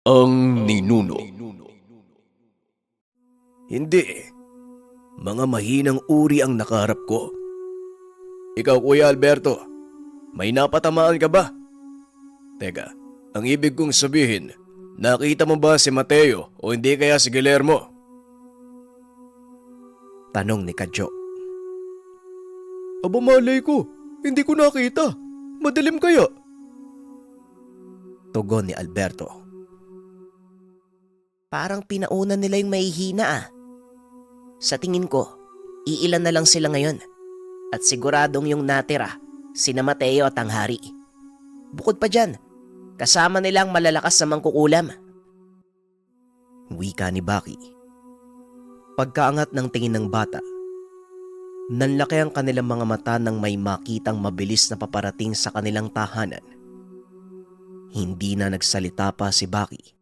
Ang ninuno. Hindi. Mga mahinang uri ang nakaharap ko. Ikaw, Kuya Alberto, may napatamaan ka ba? Teka, ang ibig kong sabihin, nakita mo ba si Mateo o hindi kaya si Guillermo? Tanong ni Kadyo. Aba malay ko, hindi ko nakita. Madilim kaya? Tugon ni Alberto. Parang pinaunan nila yung mahihina ah. Sa tingin ko, iilan na lang sila ngayon. At siguradong yung natira, sina Mateo at ang hari. Bukod pa dyan, kasama nilang malalakas na mangkukulam. Wika ni Baki. Pagkaangat ng tingin ng bata, nanlaki ang kanilang mga mata nang may makitang mabilis na paparating sa kanilang tahanan. Hindi na nagsalita pa si Baki.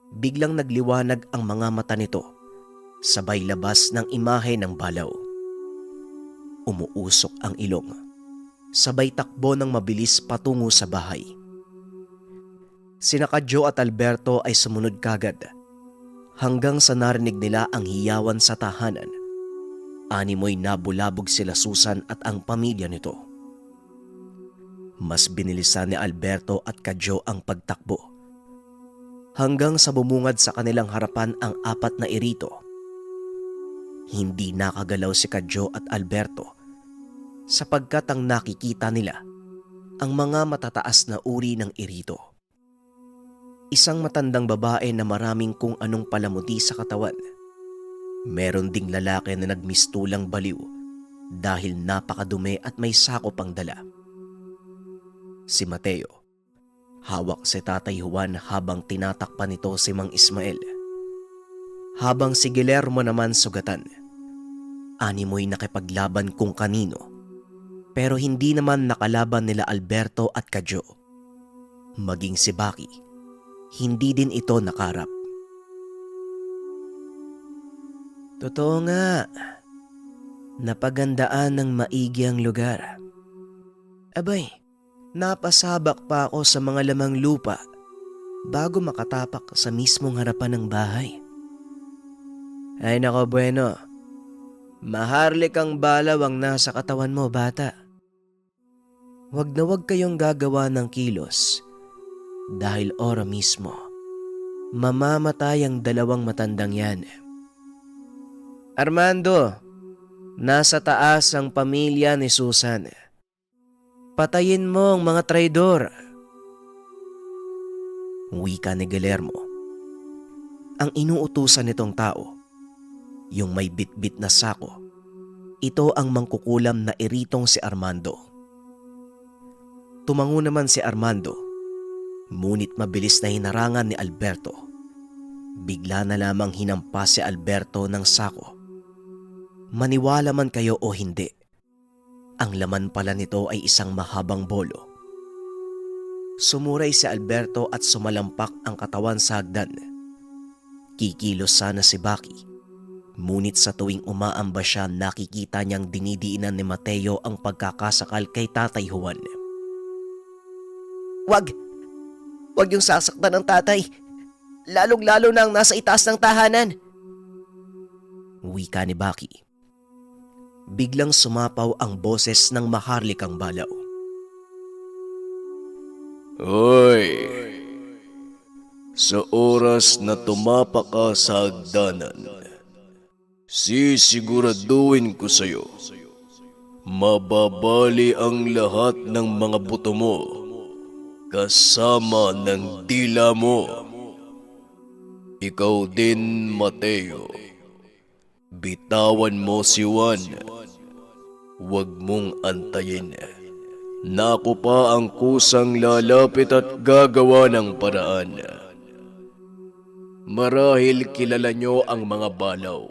Biglang nagliwanag ang mga mata nito, sabay labas ng imahe ng balaw. Umuusok ang ilong, sabay takbo ng mabilis patungo sa bahay. Sina Kadyo at Alberto ay sumunod kagad, hanggang sa narinig nila ang hiyawan sa tahanan. Animoy nabulabog sila Susan at ang pamilya nito. Mas binilisan ni Alberto at Kadyo ang pagtakbo, hanggang sa bumungad sa kanilang harapan ang 4 na irito. Hindi nakagalaw si Kadyo at Alberto sapagkat ang nakikita nila ang mga matataas na uri ng irito. Isang matandang babae na maraming kung anong palamuti sa katawan. Meron ding lalaki na nagmistulang baliw dahil napakadumi at may sakop ang dala. Si Mateo, hawak si Tatay Juan habang tinatakpan nito si Mang Ismael. Habang si Guillermo naman sugatan. Animoy nakipaglaban kung kanino, pero hindi naman nakalaban nila Alberto at Kadyo. Maging si Baki, hindi din ito nakarap. Totoo nga, napagandaan ng maigi ang lugar. Abay, napasabak pa ako sa mga lamang lupa bago makatapak sa mismong harapan ng bahay. Ay nako bueno, maharlik ang balaw ang nasa katawan mo, bata. Wag na wag kayong gagawa ng kilos dahil ora mismo mamamatay ang 2 matandang yan. Armando, nasa taas ang pamilya ni Susan. Patayin mo ang mga traidor. Wika ni Guillermo. Ang inuutusan nitong tao, yung may bitbit na sako, ito ang mangkukulam na iritong si Armando. Tumango naman si Armando, ngunit mabilis na hinarangan ni Alberto. Bigla na lamang hinampas si Alberto ng sako. Maniwala man kayo o hindi, ang laman pala nito ay isang mahabang bolo. Sumuray si Alberto at sumalampak ang katawan sa hagdan. Kikilos sana si Baki, ngunit sa tuwing umaamba siya nakikita niyang dinidiinan ni Mateo ang pagkakasakal kay Tatay Juan. Wag! Wag yung sasaktan ng tatay. Lalong-lalo na ang nasa itaas ng tahanan. Wika ni Baki. Biglang sumapaw ang boses ng maharlikang balaw. Hoy! Sa oras na tumapa ka sa hagdanan, sisiguraduhin ko sa'yo, mababali ang lahat ng mga buto mo, kasama ng dila mo. Ikaw din, Mateo. Bitawan mo si Juan. Huwag mong antayin. Naku pa ang kusang lalapit at gagawa ng paraan. Marahil kilala nyo ang mga balaw.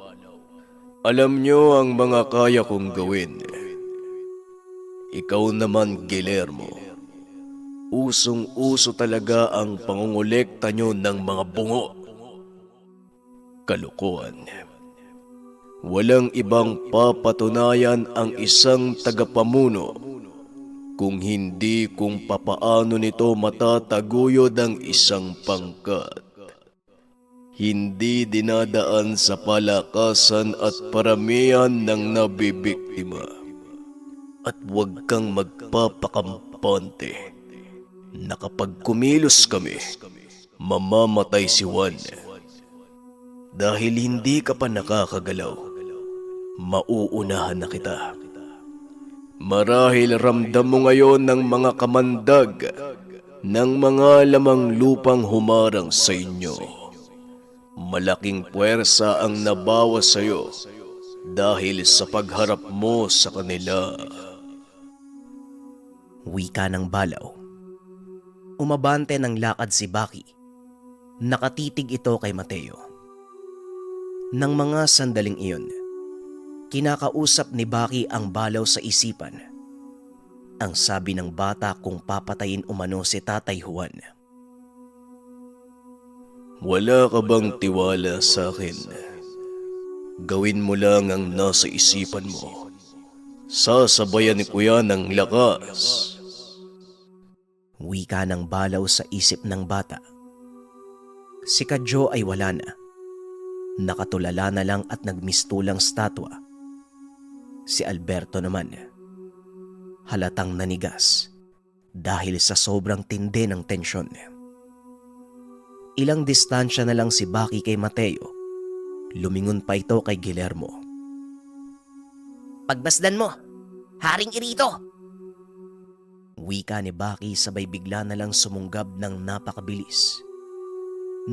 Alam nyo ang mga kaya kong gawin. Ikaw naman, Guillermo. Usong-uso talaga ang pangungulekta nyo ng mga bungo. Kalokohan. Walang ibang papatunayan ang isang tagapamuno kung hindi kung papaano nito matataguyod ang isang pangkat. hindi dinadaan sa palakasan at paramihan ng nabibiktima. At huwag kang magpapakampante na kapag kumilos kami, mamamatay si Juan. Dahil hindi ka pa nakakagalaw, mauunahan na kita. Marahil ramdam mo ngayon ng mga kamandag ng mga lamang lupang humarang sa inyo. Malaking puwersa ang nabawas sa iyo dahil sa pagharap mo sa kanila. Wika ng balaw. Umabante ng lakad si Baki. Nakatitig ito kay Mateo. Nang mga sandaling iyon, kinakausap ni Baki ang balaw sa isipan. Ang sabi ng bata kung papatayin umano si Tatay Juan. Wala ka bang tiwala sa akin? Gawin mo lang ang nasa isipan mo. Sasabayan ko yan ng lakas. Wika ng balaw sa isip ng bata. Si Kadyo ay wala na. Nakatulala na lang at nagmistulang statwa. Si Alberto naman, halatang nanigas dahil sa sobrang tindi ng tensyon. Ilang distansya na lang si Baki kay Mateo. Lumingon pa ito kay Guillermo. Pagmasdan mo, Haring Irito! Wika ni Baki sabay bigla na lang sumunggab ng napakabilis.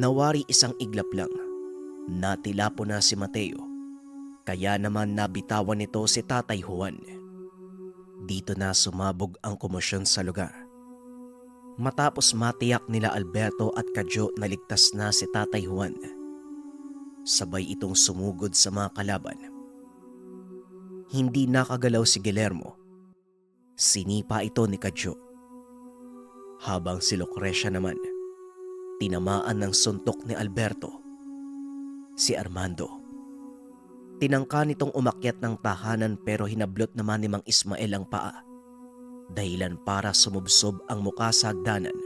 Nawari isang iglap lang. Natilapo na si Mateo. Kaya naman nabitawan nito si Tatay Juan. Dito na sumabog ang komosyon sa lugar. Matapos matiyak nila Alberto at Kadyo na ligtas na si Tatay Juan, sabay itong sumugod sa mga kalaban. Hindi nakagalaw si Guillermo. Sinipa ito ni Kadyo. Habang si Lucrecia naman, tinamaan ng suntok ni Alberto. Si Armando, tinangka nitong umakyat ng tahanan pero hinablot naman ni Mang Ismael ang paa. Dahilan para sumubsob ang muka sa hagdanan.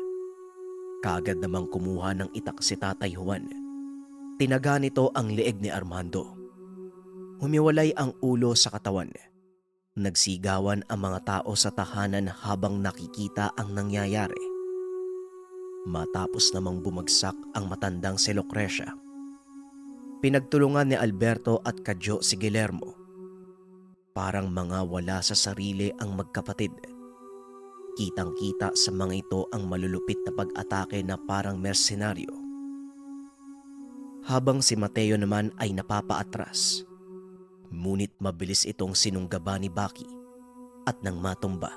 Kaagad namang kumuha ng itak si Tatay Juan. Tinaga nito ang leeg ni Armando. Humiwalay ang ulo sa katawan. Nagsigawan ang mga tao sa tahanan habang nakikita ang nangyayari. Matapos namang bumagsak ang matandang si Lucrecia, pinagtulungan ni Alberto at Kadyo si Guillermo. Parang mga wala sa sarili ang magkapatid. Kitang-kita sa mga ito ang malulupit na pag-atake na parang mersenaryo. Habang si Mateo naman ay napapaatras. Ngunit mabilis itong sinunggaba ni Baki at nang matumba,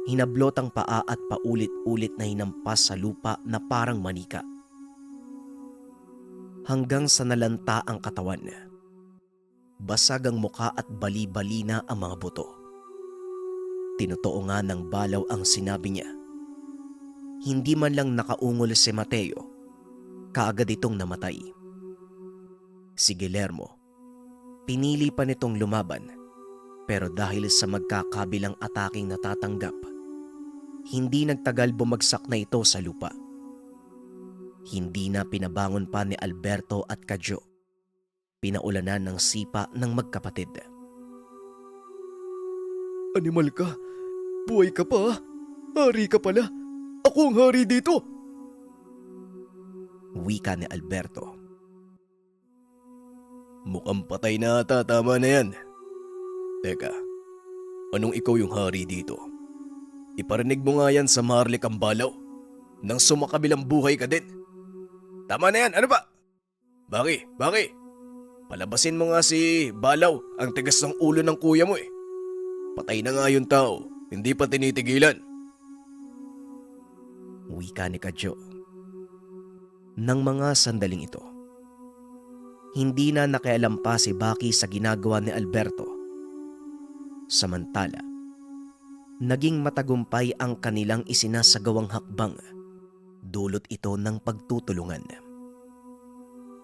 hinablot ang paa at paulit-ulit na hinampas sa lupa na parang manika. Hanggang sa nalanta ang katawan. Basag ang muka at bali-bali na ang mga buto. Tinotoo nga ng balaw ang sinabi niya. Hindi man lang nakaungol si Mateo, kaagad itong namatay. Si Guillermo, pinili pa nitong lumaban, pero dahil sa magkakabilang ataking natatanggap, hindi nagtagal bumagsak na ito sa lupa. Hindi na pinabangon pa ni Alberto at Kadyo. Pinaulanan ng sipa ng magkapatid. Animal ka, buhay ka pa. Hari ka pala. Ako ang hari dito. Wika ni Alberto. Mukhang patay na ata, tama na yan. Teka, anong ikaw yung hari dito? Iparinig mo nga yan sa Marlik ang balaw nang sumakabilang buhay ka din. Tama na yan, ano ba? Baki, palabasin mo nga si Balaw, ang tigas ng ulo ng kuya mo eh. Patay na nga yung tao, hindi pa tinitigilan. Wika ni Kadyo. Nang mga sandaling ito, hindi na nakialam pa si Baki sa ginagawa ni Alberto. Samantala, naging matagumpay ang kanilang isinasagawang hakbang. Dulot ito ng pagtutulungan.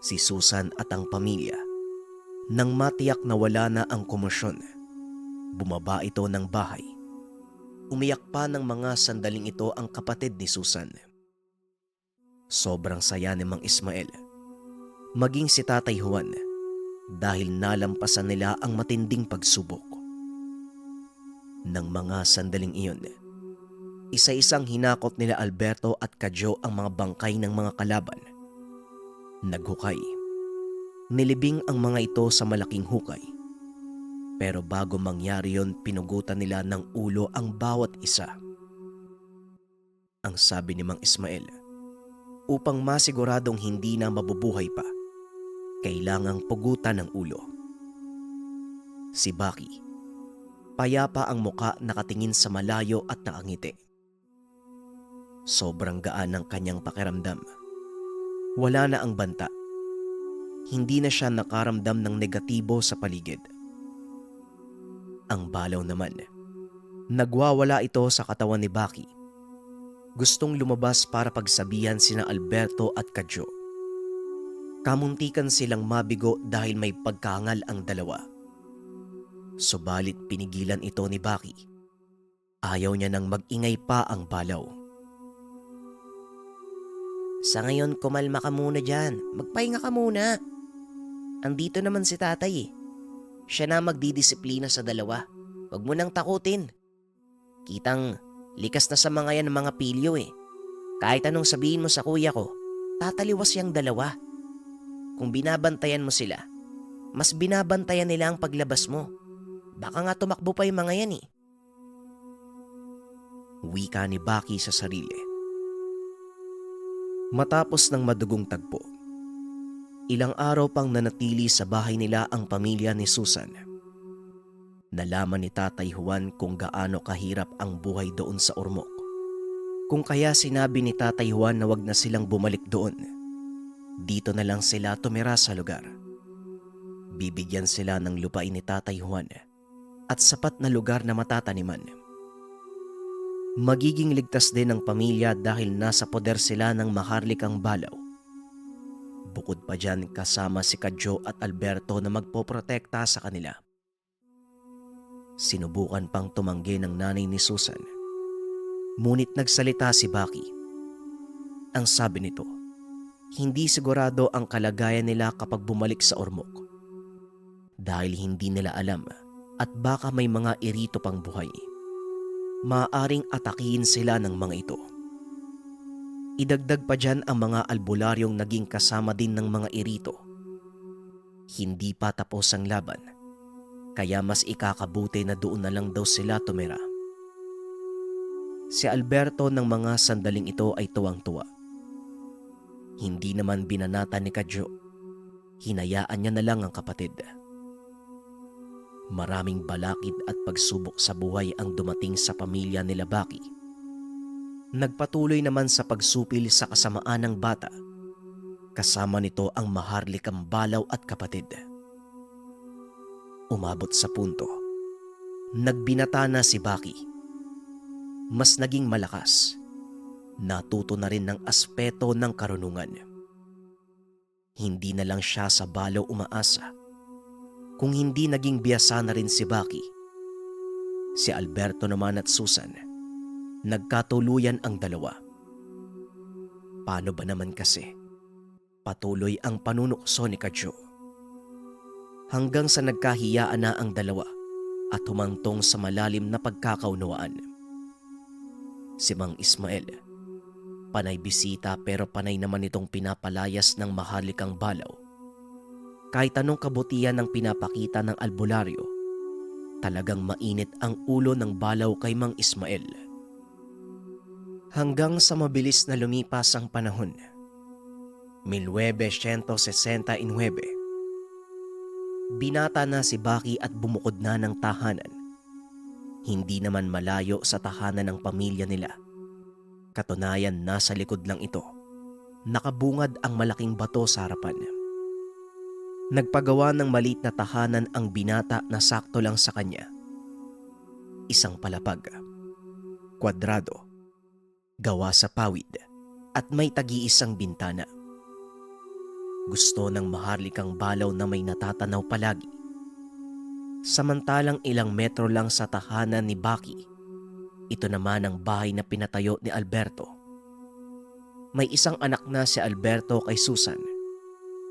Si Susan at ang pamilya, nang matiyak na wala na ang komosyon, bumaba ito ng bahay. Umiyak pa ng mga sandaling ito ang kapatid ni Susan. Sobrang saya ni Mang Ismael maging si Tatay Juan dahil nalampasan nila ang matinding pagsubok. Nang mga sandaling iyon, isa-isang hinakot nila Alberto at Kadyo ang mga bangkay ng mga kalaban. Naghukay. Nilibing ang mga ito sa malaking hukay. Pero bago mangyari yon, pinugutan nila ng ulo ang bawat isa. Ang sabi ni Mang Ismael, upang masiguradong hindi na mabubuhay pa, kailangang pugutan ng ulo. Si Baki, payapa ang muka, nakatingin sa malayo at nakangiti. Sobrang gaan ng kanyang pakiramdam. Wala na ang banta. Hindi na siya nakaramdam ng negatibo sa paligid. Ang balaw naman, nagwawala ito sa katawan ni Baki. Gustong lumabas para pagsabihan sina Alberto at Kadyo. Kamuntikan silang mabigo dahil may pagkaangal ang dalawa. Subalit pinigilan ito ni Baki. Ayaw niya nang mag-ingay pa ang balaw. Sa ngayon, kumalma ka muna dyan. Magpahinga ka muna. Andito naman si tatay eh. Siya na magdidisiplina sa dalawa. Huwag mo nang takutin. Kitang likas na sa mga yan ng mga pilyo eh. Kahit anong sabihin mo sa kuya ko, tataliwas yang dalawa. Kung binabantayan mo sila, mas binabantayan nila ang paglabas mo. Baka nga tumakbo pa yung mga yan eh. Wika ni Baki sa sarili. Matapos ng madugong tagpo, ilang araw pang nanatili sa bahay nila ang pamilya ni Susan. Nalaman ni Tatay Juan kung gaano kahirap ang buhay doon sa Ormoc. Kung kaya sinabi ni Tatay Juan na wag na silang bumalik doon. Dito na lang sila tumira sa lugar. Bibigyan sila ng lupain ni Tatay Juan at sapat na lugar na matataniman. Magiging ligtas din ang pamilya dahil nasa poder sila ng maharlikang balaw. Bukod pa dyan, kasama si Kadyo at Alberto na magpoprotekta sa kanila. Sinubukan pang tumanggi ng nanay ni Susan. Ngunit nagsalita si Baki. Ang sabi nito, hindi sigurado ang kalagayan nila kapag bumalik sa Ormoc. Dahil hindi nila alam at baka may mga irito pang buhay. Maaaring atakihin sila ng mga ito. Idagdag pa dyan ang mga albularyong naging kasama din ng mga irito. Hindi pa tapos ang laban, kaya mas ikakabuti na doon na lang daw sila tumira. Si Alberto ng mga sandaling ito ay tuwang-tuwa. Hindi naman binanata ni Kadyo. Hinayaan niya na lang ang kapatid. Maraming balakid at pagsubok sa buhay ang dumating sa pamilya nila Baki. Nagpatuloy naman sa pagsupil sa kasamaan ng bata. Kasama nito ang maharlikang balaw at kapatid. Umabot sa punto, nagbinata na si Baki. Mas naging malakas. Natuto na rin ng aspeto ng karunungan. Hindi na lang siya sa balaw umaasa. Kung hindi naging biyasa na rin si Baki, si Alberto naman at Susan, nagkatuluyan ang dalawa. Paano ba naman kasi? Patuloy ang panunukso ni Kadyo. Hanggang sa nagkahiyaan na ang dalawa at humantong sa malalim na pagkakaunawaan. Si Mang Ismael, panay bisita pero panay naman itong pinapalayas ng maharlikang balaw. Kahit anong kabutihan ng pinapakita ng albularyo, talagang mainit ang ulo ng balaw kay Mang Ismael. Hanggang sa mabilis na lumipas ang panahon, 1969, binata na si Baki at bumukod na ng tahanan. Hindi naman malayo sa tahanan ng pamilya nila. Katunayan, nasa likod lang ito. Nakabungad ang malaking bato sa harapan. Nagpagawa ng maliit na tahanan ang binata na sakto lang sa kanya. Isang palapag, kwadrado, gawa sa pawid at may tagi-isang bintana. Gusto ng maharlikang balaw na may natatanaw palagi. Samantalang ilang metro lang sa tahanan ni Baki, ito naman ang bahay na pinatayo ni Alberto. May isang anak na si Alberto kay Susan.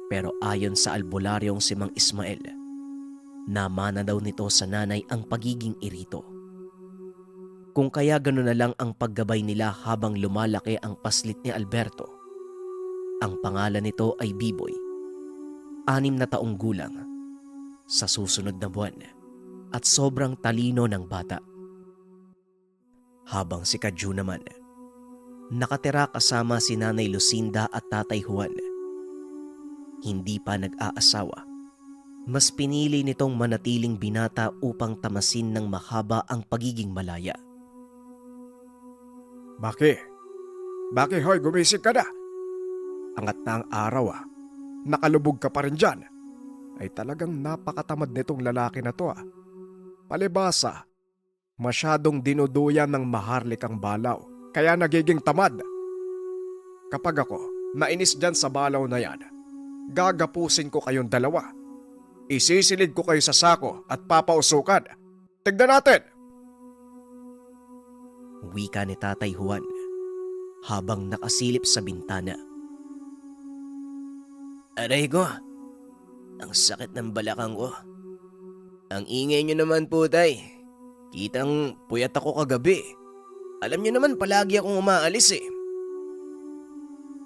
Pero ayon sa albularyong si Mang Ismael, namana daw nito sa nanay ang pagiging irito. Kung kaya gano'n na lang ang paggabay nila habang lumalaki ang paslit ni Alberto. Ang pangalan nito ay Biboy, 6 na taong gulang, sa susunod na buwan, at sobrang talino ng bata. Habang si Kadyo naman, nakatira kasama si Nanay Lucinda at Tatay Juan. Hindi pa nag-aasawa. Mas pinili nitong manatiling binata upang tamasin ng mahaba ang pagiging malaya. Baki? Baki hoy, gumising ka na. Angat na ang araw ah. Nakalubog ka pa rin dyan. Ay talagang napakatamad nitong lalaki na to ah. Palibasa, masyadong dinuduyan ng maharlikang balaw, kaya nagiging tamad. Kapag ako nainis dyan sa balaw na yan, gagapusin ko kayong dalawa. Isisilid ko kayo sa sako at papausukan. Tignan natin! Wika ni Tatay Juan habang nakasilip sa bintana. Aray ko, ang sakit ng balakang ko. Ang ingay nyo naman po, tay. Kitang puyat ako kagabi. Alam nyo naman palagi akong umaalis eh.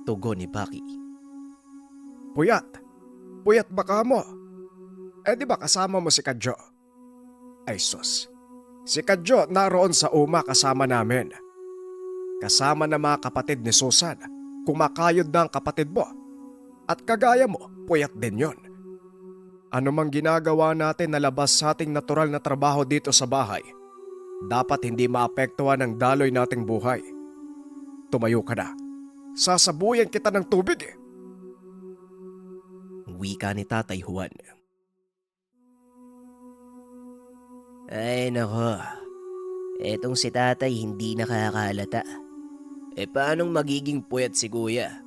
Tugon ni Baki. Puyat? Puyat ba ka mo? Eh di ba kasama mo si Kadyo? Ay sus, si Kadyo naroon sa uma kasama namin. Kasama na mga kapatid ni Susan, kumakayod na ang kapatid mo. At kagaya mo, puyat din yon. Ano mang ginagawa natin na labas sa ating natural na trabaho dito sa bahay, dapat hindi maapektuhan ng daloy nating buhay. Tumayo ka na. Sasabuyan kita ng tubig eh. Wika ni Tatay Juan. Ay nako, etong si tatay hindi nakakalata. Eh paanong magiging puyat si kuya?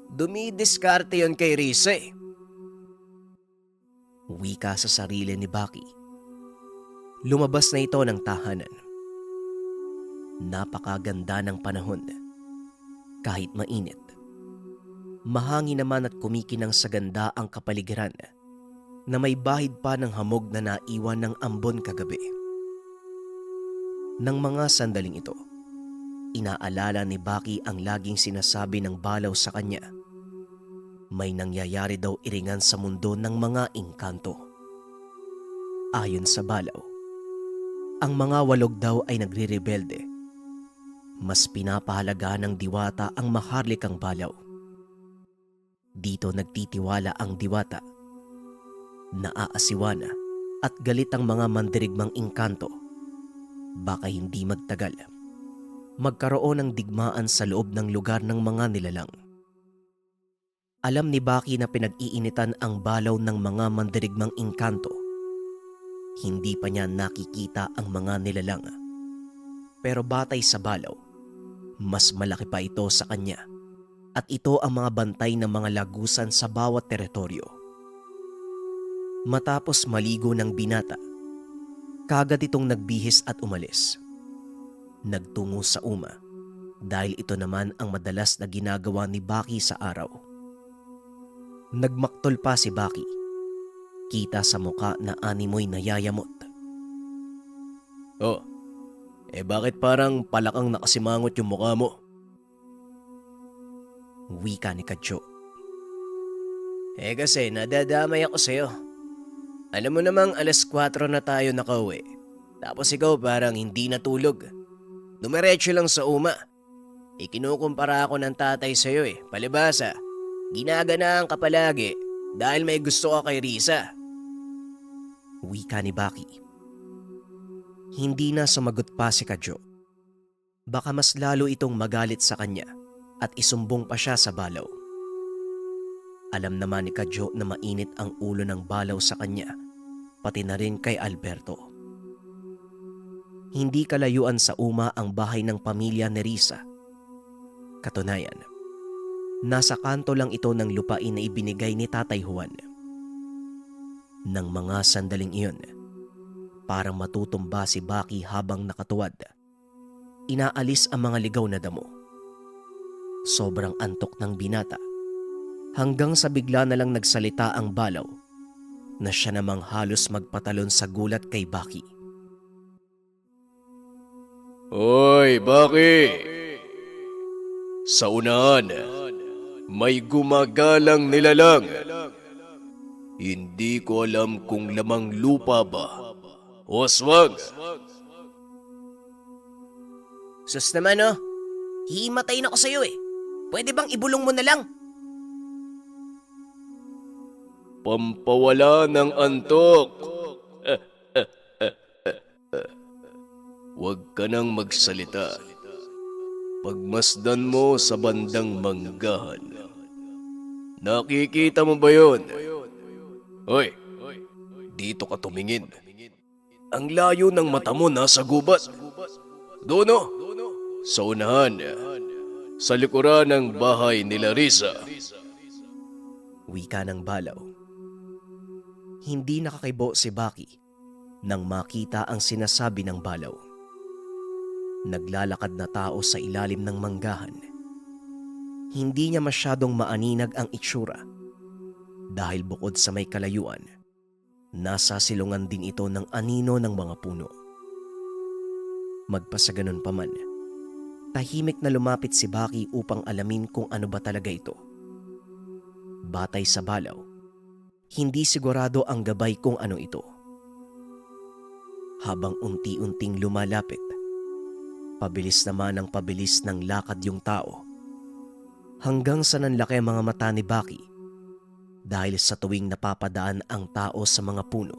Dumidiskarte yon kay Risa eh. Wika sa sarili ni Baki. Lumabas na ito ng tahanan. Napakaganda ng panahon. Kahit mainit. Mahangin naman at kumikinang sa ganda ang kapaligiran na may bahid pa ng hamog na naiwan ng ambon kagabi. Nang mga sandaling ito, inaalala ni Baki ang laging sinasabi ng balaw sa kanya. May nangyayari daw iringan sa mundo ng mga engkanto. Ayon sa balaw, ang mga walog daw ay nagre-rebelde. Mas pinapahalaga ng diwata ang maharlikang balaw. Dito nagtitiwala ang diwata. Naaasiwana at galit ang mga mandirigmang engkanto. Baka hindi magtagal, magkaroon ng digmaan sa loob ng lugar ng mga nilalang. Alam ni Baki na pinag-iinitan ang balaw ng mga mandirigmang engkanto. Hindi pa niya nakikita ang mga nilalang. Pero batay sa balaw, mas malaki pa ito sa kanya. At ito ang mga bantay ng mga lagusan sa bawat teritoryo. Matapos maligo ng binata, kagad itong nagbihis at umalis. Nagtungo sa uma dahil ito naman ang madalas na ginagawa ni Baki sa araw. Nagmaktol pa si Baki. Kita sa muka na animoy nayayamot. Oh, bakit parang palakang nakasimangot yung mukha mo? Wika ni Kadyo. Kasi nadadamay ako sa'yo. Alam mo namang 4:00 na tayo nakauwi. Tapos ikaw parang hindi natulog. Dumiretso lang sa uma. Ikinukumpara ako ng tatay sa'yo palibasa. Ginaganaan ka palagi dahil may gusto ka kay Risa. Wika ni Baki. Hindi na sumagot pa si Kadyo. Baka mas lalo itong magalit sa kanya at isumbong pa siya sa balaw. Alam naman ni Kadyo na mainit ang ulo ng balaw sa kanya, pati na rin kay Alberto. Hindi kalayuan sa uma ang bahay ng pamilya ni Risa. Katunayan, nasa kanto lang ito ng lupain na ibinigay ni Tatay Juan. Nang mga sandaling iyon, parang matutumba si Baki habang nakatuwad. Inaalis ang mga ligaw na damo. Sobrang antok ng binata Hanggang sa bigla na lang nagsalita ang balaw na siya namang halos magpatalon sa gulat kay Baki. Hoy, Baki! Sa unahan, may gumagalang nilalang. Hindi ko alam kung lamang lupa ba o aswang. Sus naman oh, hihimatayin ako sa'yo eh. Pwede bang ibulong mo na lang? Pampawala ng antok. Huwag ka nang magsalita. Pagmasdan mo sa bandang manggahan. Nakikita mo ba yun? Hoy, dito ka tumingin. Ang layo ng mata mo nasa gubat. Doon oh, sa unahan, sa likuran ng bahay ni Larissa. Wika ng balaw. Hindi nakakibo si Baki nang makita ang sinasabi ng balaw. Naglalakad na tao sa ilalim ng manggahan. Hindi niya masyadong maaninag ang itsura dahil bukod sa may kalayuan, nasa silungan din ito ng anino ng mga puno. Magpasaganon pa man, tahimik na lumapit si Baki upang alamin kung ano ba talaga ito. Batay sa balaw, hindi sigurado ang gabay kung ano ito. Habang unti-unting lumalapit, pabilis naman ang pabilis ng lakad yung tao. Hanggang sa nanlaki ang mga mata ni Baki dahil sa tuwing napapadaan ang tao sa mga puno.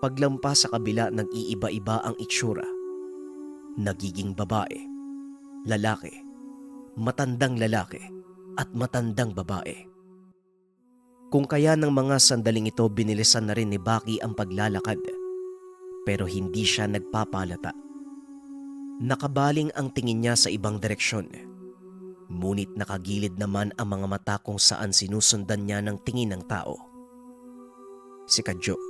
Paglampas sa kabila, nag-iiba-iba ang itsura. Nagiging babae, lalaki, matandang lalaki at matandang babae. Kung kaya ng mga sandaling ito binilisan na rin ni Baki ang paglalakad, pero hindi siya nagpapalata. Nakabaling ang tingin niya sa ibang direksyon, ngunit nakagilid naman ang mga mata kung saan sinusundan niya ng tingin ng tao. Si Kadyo,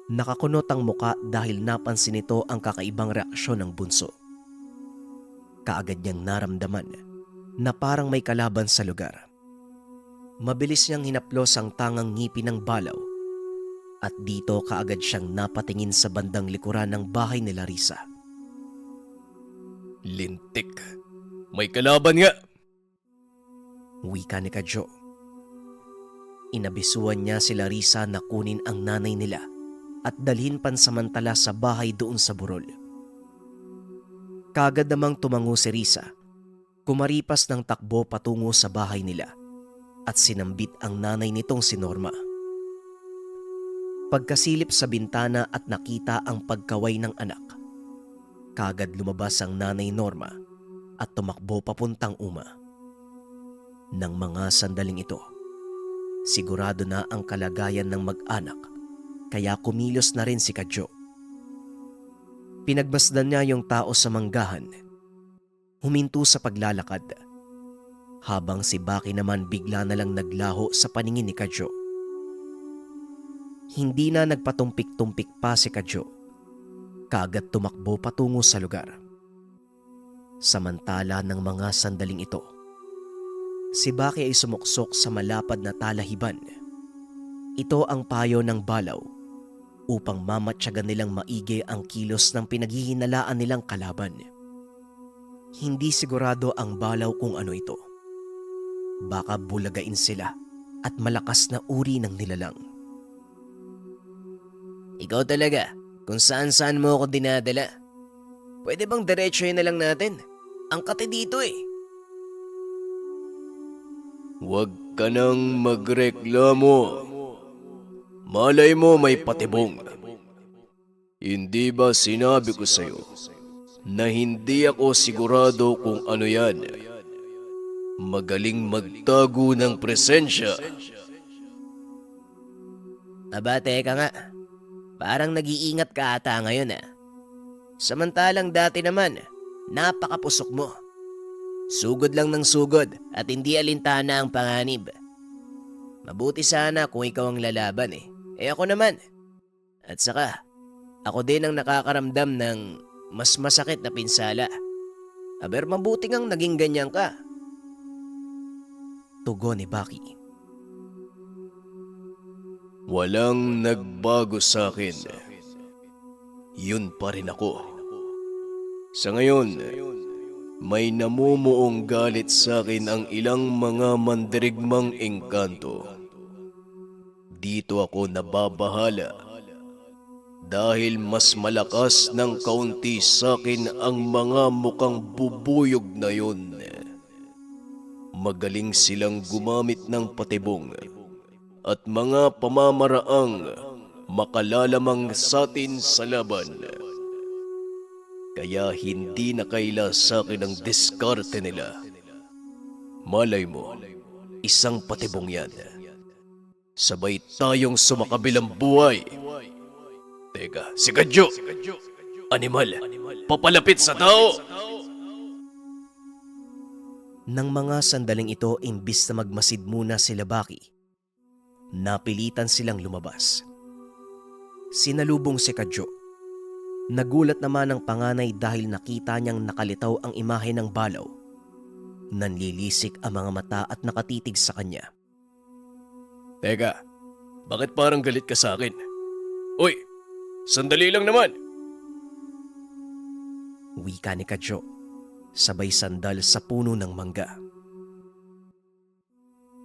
nakakunot ang muka dahil napansin nito ang kakaibang reaksyon ng bunso. Kaagad niyang naramdaman na parang may kalaban sa lugar. Mabilis niyang hinaplos ang tangang ngipin ng balaw at dito kaagad siyang napatingin sa bandang likuran ng bahay ni Larissa. Lintik. May kalaban nga. Wika ni Kadyo. Inabisuan niya si Larissa na kunin ang nanay nila at dalhin pansamantala sa bahay doon sa burol. Kaagad namang tumango si Risa, kumaripas ng takbo patungo sa bahay nila at sinambit ang nanay nitong si Norma. Pagkasilip sa bintana at nakita ang pagkaway ng anak, kaagad lumabas ang nanay Norma at tumakbo papuntang uma. Nang mga sandaling ito, sigurado na ang kalagayan ng mag-anak kaya kumilos na rin si Kadyo. Pinagmasdan niya yung tao sa manggahan, huminto sa paglalakad, habang si Baki naman bigla na lang naglaho sa paningin ni Kadyo. Hindi na nagpatumpik-tumpik pa si Kadyo, kaagad tumakbo patungo sa lugar. Samantala ng mga sandaling ito, si Baki ay sumuksok sa malapad na talahiban. Ito ang payo ng balaw upang mamatyagan nilang maigi ang kilos ng pinaghihinalaan nilang kalaban. Hindi sigurado ang balaw kung ano ito. Baka bulagain sila at malakas na uri ng nilalang. Ikaw talaga, kung saan-saan mo ako dinadala. Pwede bang diretsohin na lang natin? Ang kati dito eh. Huwag ka nang magreklamo. Malay mo may patibong. Hindi ba sinabi ko sa'yo na hindi ako sigurado kung ano yan? Magaling magtago ng presensya. Aba, teka nga. Parang nag-iingat ka ata ngayon ah. Samantalang dati naman, napakapusok mo. Sugod lang ng sugod at hindi alintana ang panganib. Mabuti sana kung ikaw ang lalaban eh. Eh ako naman. At saka, ako din ang nakakaramdam ng mas masakit na pinsala. Aber mabuti ngang naging ganyan ka. Tugon ni Baki. Walang nagbago sa akin. Yun pa rin ako. Sa ngayon, may namumuong galit sa akin ang ilang mga mandirigmang engkanto. Dito ako nababahala dahil mas malakas ng kaunti sa akin ang mga mukhang bubuyog na yun. Magaling silang gumamit ng patibong at mga pamamaraang makalalamang sa atin sa laban. Kaya hindi na kaila sa akin ang diskarte nila. Malay mo, isang patibong yan. Sabay tayong sumakabilang buhay. Teka, si Kadyo! Animal, papalapit sa tao! Nang mga sandaling ito, imbis na magmasid muna sila Baki, napilitan silang lumabas. Sinalubong si Kadyo. Nagulat naman ang panganay dahil nakita niyang nakalitaw ang imahe ng balaw. Nanlilisik ang mga mata at nakatitig sa kanya. Teka, bakit parang galit ka sa akin? Uy, sandali lang naman! Wika ni Kadyo, sabay sandal sa puno ng mangga.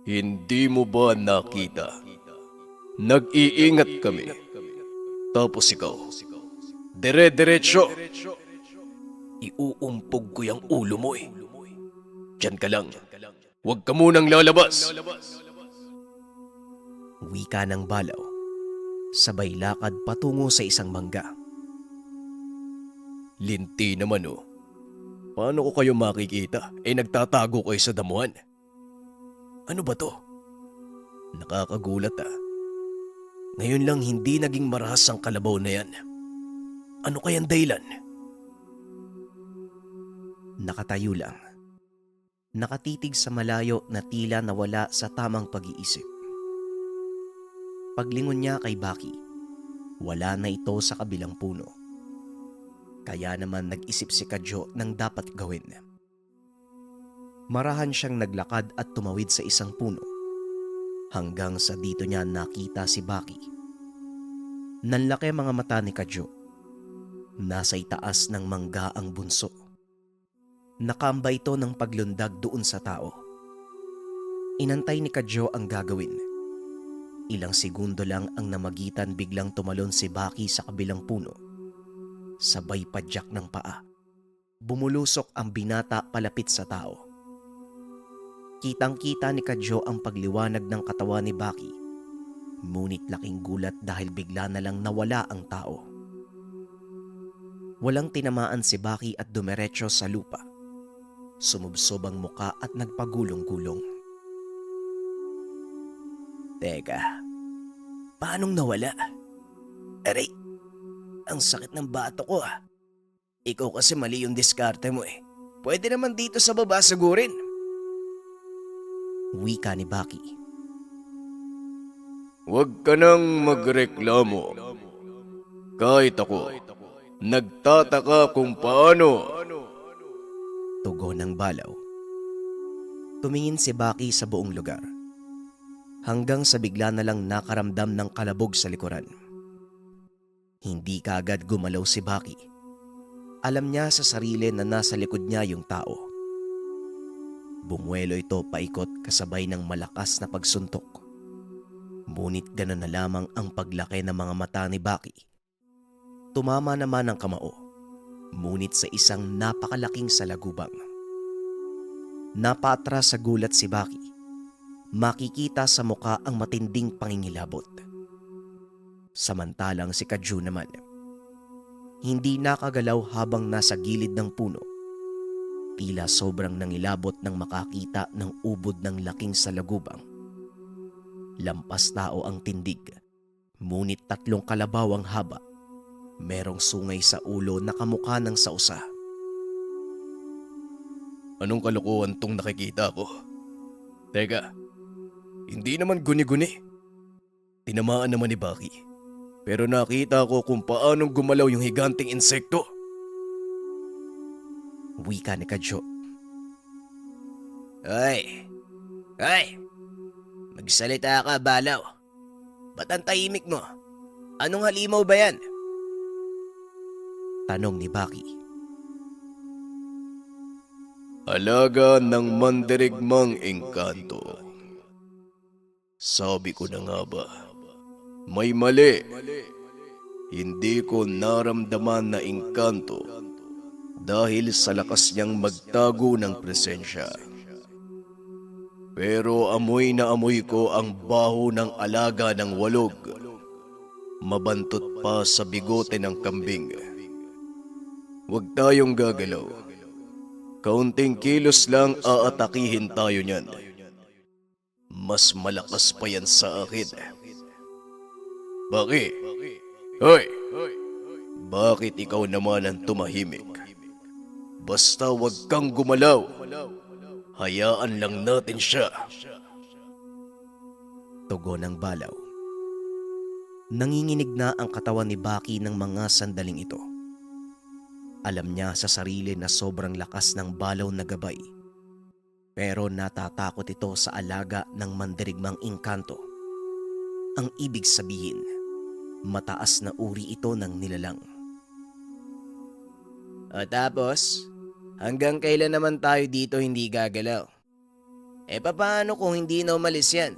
Hindi mo ba nakita? Nag-iingat kami. Tapos ikaw, dire-diretso. Iuumpog ko yung ulo mo eh. Diyan ka lang. Huwag ka munang lalabas. Wika ng balaw, sabay lakad patungo sa isang mangga. Linti naman oh. Paano ko kayo makikita? Nagtatago kayo sa damuhan. Ano ba to? Nakakagulat ah. Ngayon lang hindi naging marahas ang kalabaw na yan. Ano kayang dahilan? Nakatayo lang. Nakatitig sa malayo na tila nawala sa tamang pag-iisip. Paglingon niya kay Baki, wala na ito sa kabilang puno. Kaya naman nag-isip si Kadyo ng dapat gawin. Marahan siyang naglakad at tumawid sa isang puno. Hanggang sa dito niya nakita si Baki. Nanlaki mga mata ni Kadyo. Nasa itaas ng mangga ang bunso. Nakambay ito ng paglundag doon sa tao. Inantay ni Kadyo ang gagawin. Ilang segundo lang ang namagitan, biglang tumalon si Baki sa kabilang puno. Sabay padyak ng paa. Bumulusok ang binata palapit sa tao. Kitang-kita ni Kadyo ang pagliwanag ng katawan ni Baki. Ngunit laking gulat dahil bigla na lang nawala ang tao. Walang tinamaan si Baki at dumiretso sa lupa. Sumubsob ang muka at nagpagulong-gulong. Teka, paanong nawala? Aray, ang sakit ng bato ko ah. Ikaw kasi mali yung diskarte mo eh. Pwede naman dito sa baba sagurin. Wika ni Baki. Huwag ka nang magreklamo. Kahit ako, nagtataka kung paano. Tugon ng balaw. Tumingin si Baki sa buong lugar. Hanggang sa bigla na lang nakaramdam ng kalabog sa likuran. Hindi kaagad gumalaw si Baki. Alam niya sa sarili na nasa likod niya yung tao. Bumuelo ito paikot kasabay ng malakas na pagsuntok. Ngunit gano'n na lamang ang paglaki ng mga mata ni Baki. Tumama naman ang kamao, ngunit sa isang napakalaking salagubang. Napatras sa gulat si Baki. Makikita sa muka ang matinding pangingilabot. Samantalang si Kadyo naman, hindi nakagalaw habang nasa gilid ng puno. Tila sobrang nangilabot nang makakita ng ubod ng laking salagubang. Lampas tao ang tindig, ngunit 3 kalabaw ang haba. Merong sungay sa ulo na kamukha ng sausa. Anong kalokohan tong nakikita ko? Teka, hindi naman guni-guni. Tinamaan naman ni Baki. Pero nakita ko kung paanong gumalaw yung higanting insekto. Wika ni Kadyo. Ay, Ay, magsalita ka, Balaw. Ba't ang tahimik mo? Anong halimaw ba yan? Tanong ni Baki. Alaga ng mandirigmang engkanto. Sabi ko na nga ba, may mali. Hindi ko naramdaman na engkanto dahil sa lakas niyang magtago ng presensya. Pero amoy na amoy ko ang baho ng alaga ng walog. Mabantot pa sa bigote ng kambing. Huwag tayong gagalaw. Kaunting kilos lang aatakihin tayo niyan. Mas malakas pa yan sa akin. Bakit? Hoy! Bakit ikaw naman ang tumahimik? Basta wag kang gumalaw. Hayaan lang natin siya. Tugon ng Balaw. Nanginginig na ang katawan ni Baki ng mga sandaling ito. Alam niya sa sarili na sobrang lakas ng Balaw na gabay. Pero natatakot ito sa alaga ng mandirigmang engkanto. Ang ibig sabihin, mataas na uri ito ng nilalang. O tapos, hanggang kailan naman tayo dito hindi gagalaw? Paano kung hindi na umalis yan?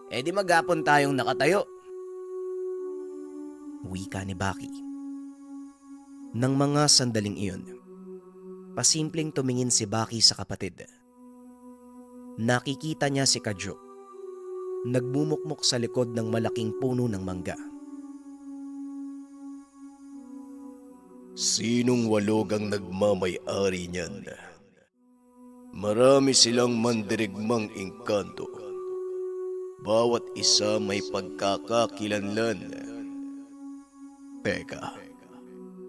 Di maghapon tayong nakatayo. Wika ni Baki. Nang mga sandaling iyon, pasimpleng tumingin si Baki sa kapatid. Nakikita niya si Kadyo. Nagmumukmok sa likod ng malaking puno ng mangga. Sinong walog ang nagmamay-ari niyan? Marami silang mandirigmang engkanto. Bawat isa may pagkakakilanlan. Teka,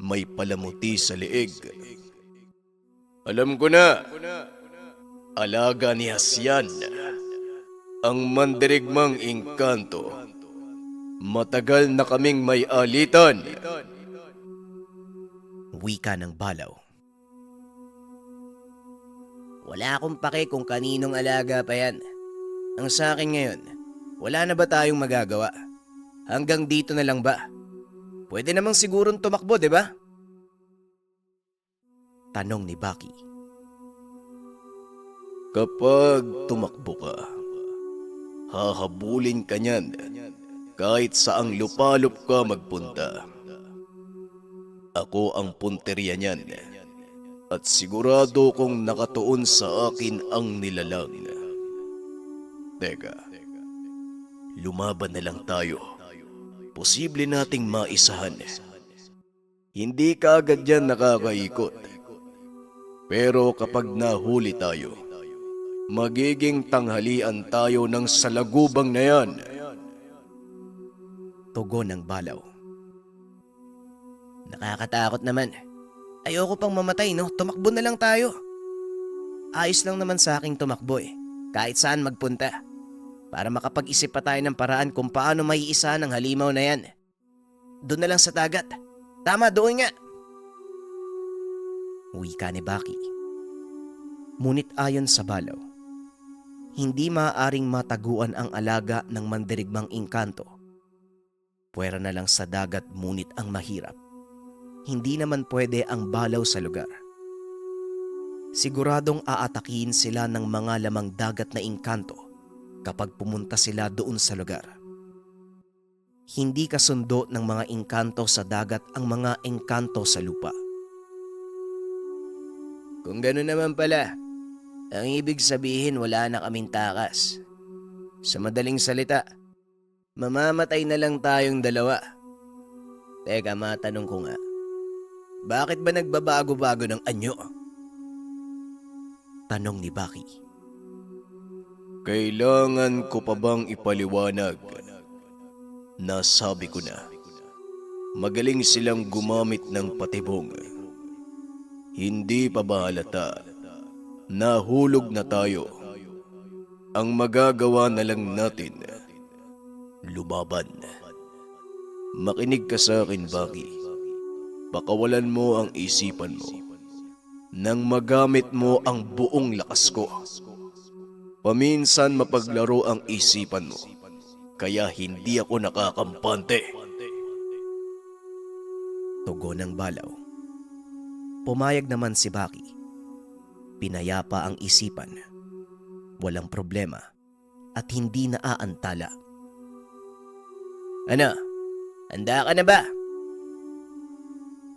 may palamuti sa leeg. Alam ko na. Alaga ni Hasyan. Ang mandirigmang engkanto. Matagal na kaming may alitan. Wika ng Balaw. Wala akong pake kung kaninong alaga pa yan. Ang sa akin ngayon, wala na ba tayong magagawa? Hanggang dito na lang ba? Pwede namang sigurong tumakbo, di ba? Tanong ni Baki. Kapag tumakbo ka, hahabulin ka niyan kahit saang lupalop ka magpunta. Ako ang punteriya niyan at sigurado kong nakatuon sa akin ang nilalang. Teka, lumaban na lang tayo. Posible nating maisahan. Hindi ka agad yan nakakaikot. Pero kapag nahuli tayo, magiging tanghalian tayo ng salagubang na yan. Tugon ng Balaw. Nakakatakot naman. Ayoko pang mamatay, no? Tumakbo na lang tayo. Ayos lang naman sa aking tumakbo kahit saan magpunta. Para makapag-isip pa tayo ng paraan kung paano maiisa ng halimaw na yan. Doon na lang sa dagat. Tama, doon nga. Wika ni Baki. Ngunit ayon sa Balaw, hindi maaaring mataguan ang alaga ng mandirigmang engkanto. Puwera na lang sa dagat ngunit ang mahirap. Hindi naman pwede ang Balaw sa lugar. Siguradong aatakihin sila ng mga lamang dagat na engkanto kapag pumunta sila doon sa lugar. Hindi kasundo ng mga engkanto sa dagat ang mga engkanto sa lupa. Kung gano'n naman pala, ang ibig sabihin wala na kaming takas. Sa madaling salita, mamamatay na lang tayong dalawa. Teka, matanong ko nga. Bakit ba nagbabago-bago ng anyo? Tanong ni Baki. Kailangan ko pa bang ipaliwanag? Nasabi ko na. Magaling silang gumamit ng patibong. Hindi pa ba halata? Nahulog na tayo. Ang magagawa na lang natin, lumaban. Makinig ka sa akin, Baki. Pakawalan mo ang isipan mo nang magamit mo ang buong lakas ko. Paminsan mapaglaro ang isipan mo, kaya hindi ako nakakampante. Tugon ng Balaw. Pumayag naman si Baki. Pinayapa ang isipan. Walang problema at hindi naaantala. Ano? Handa ka na ba?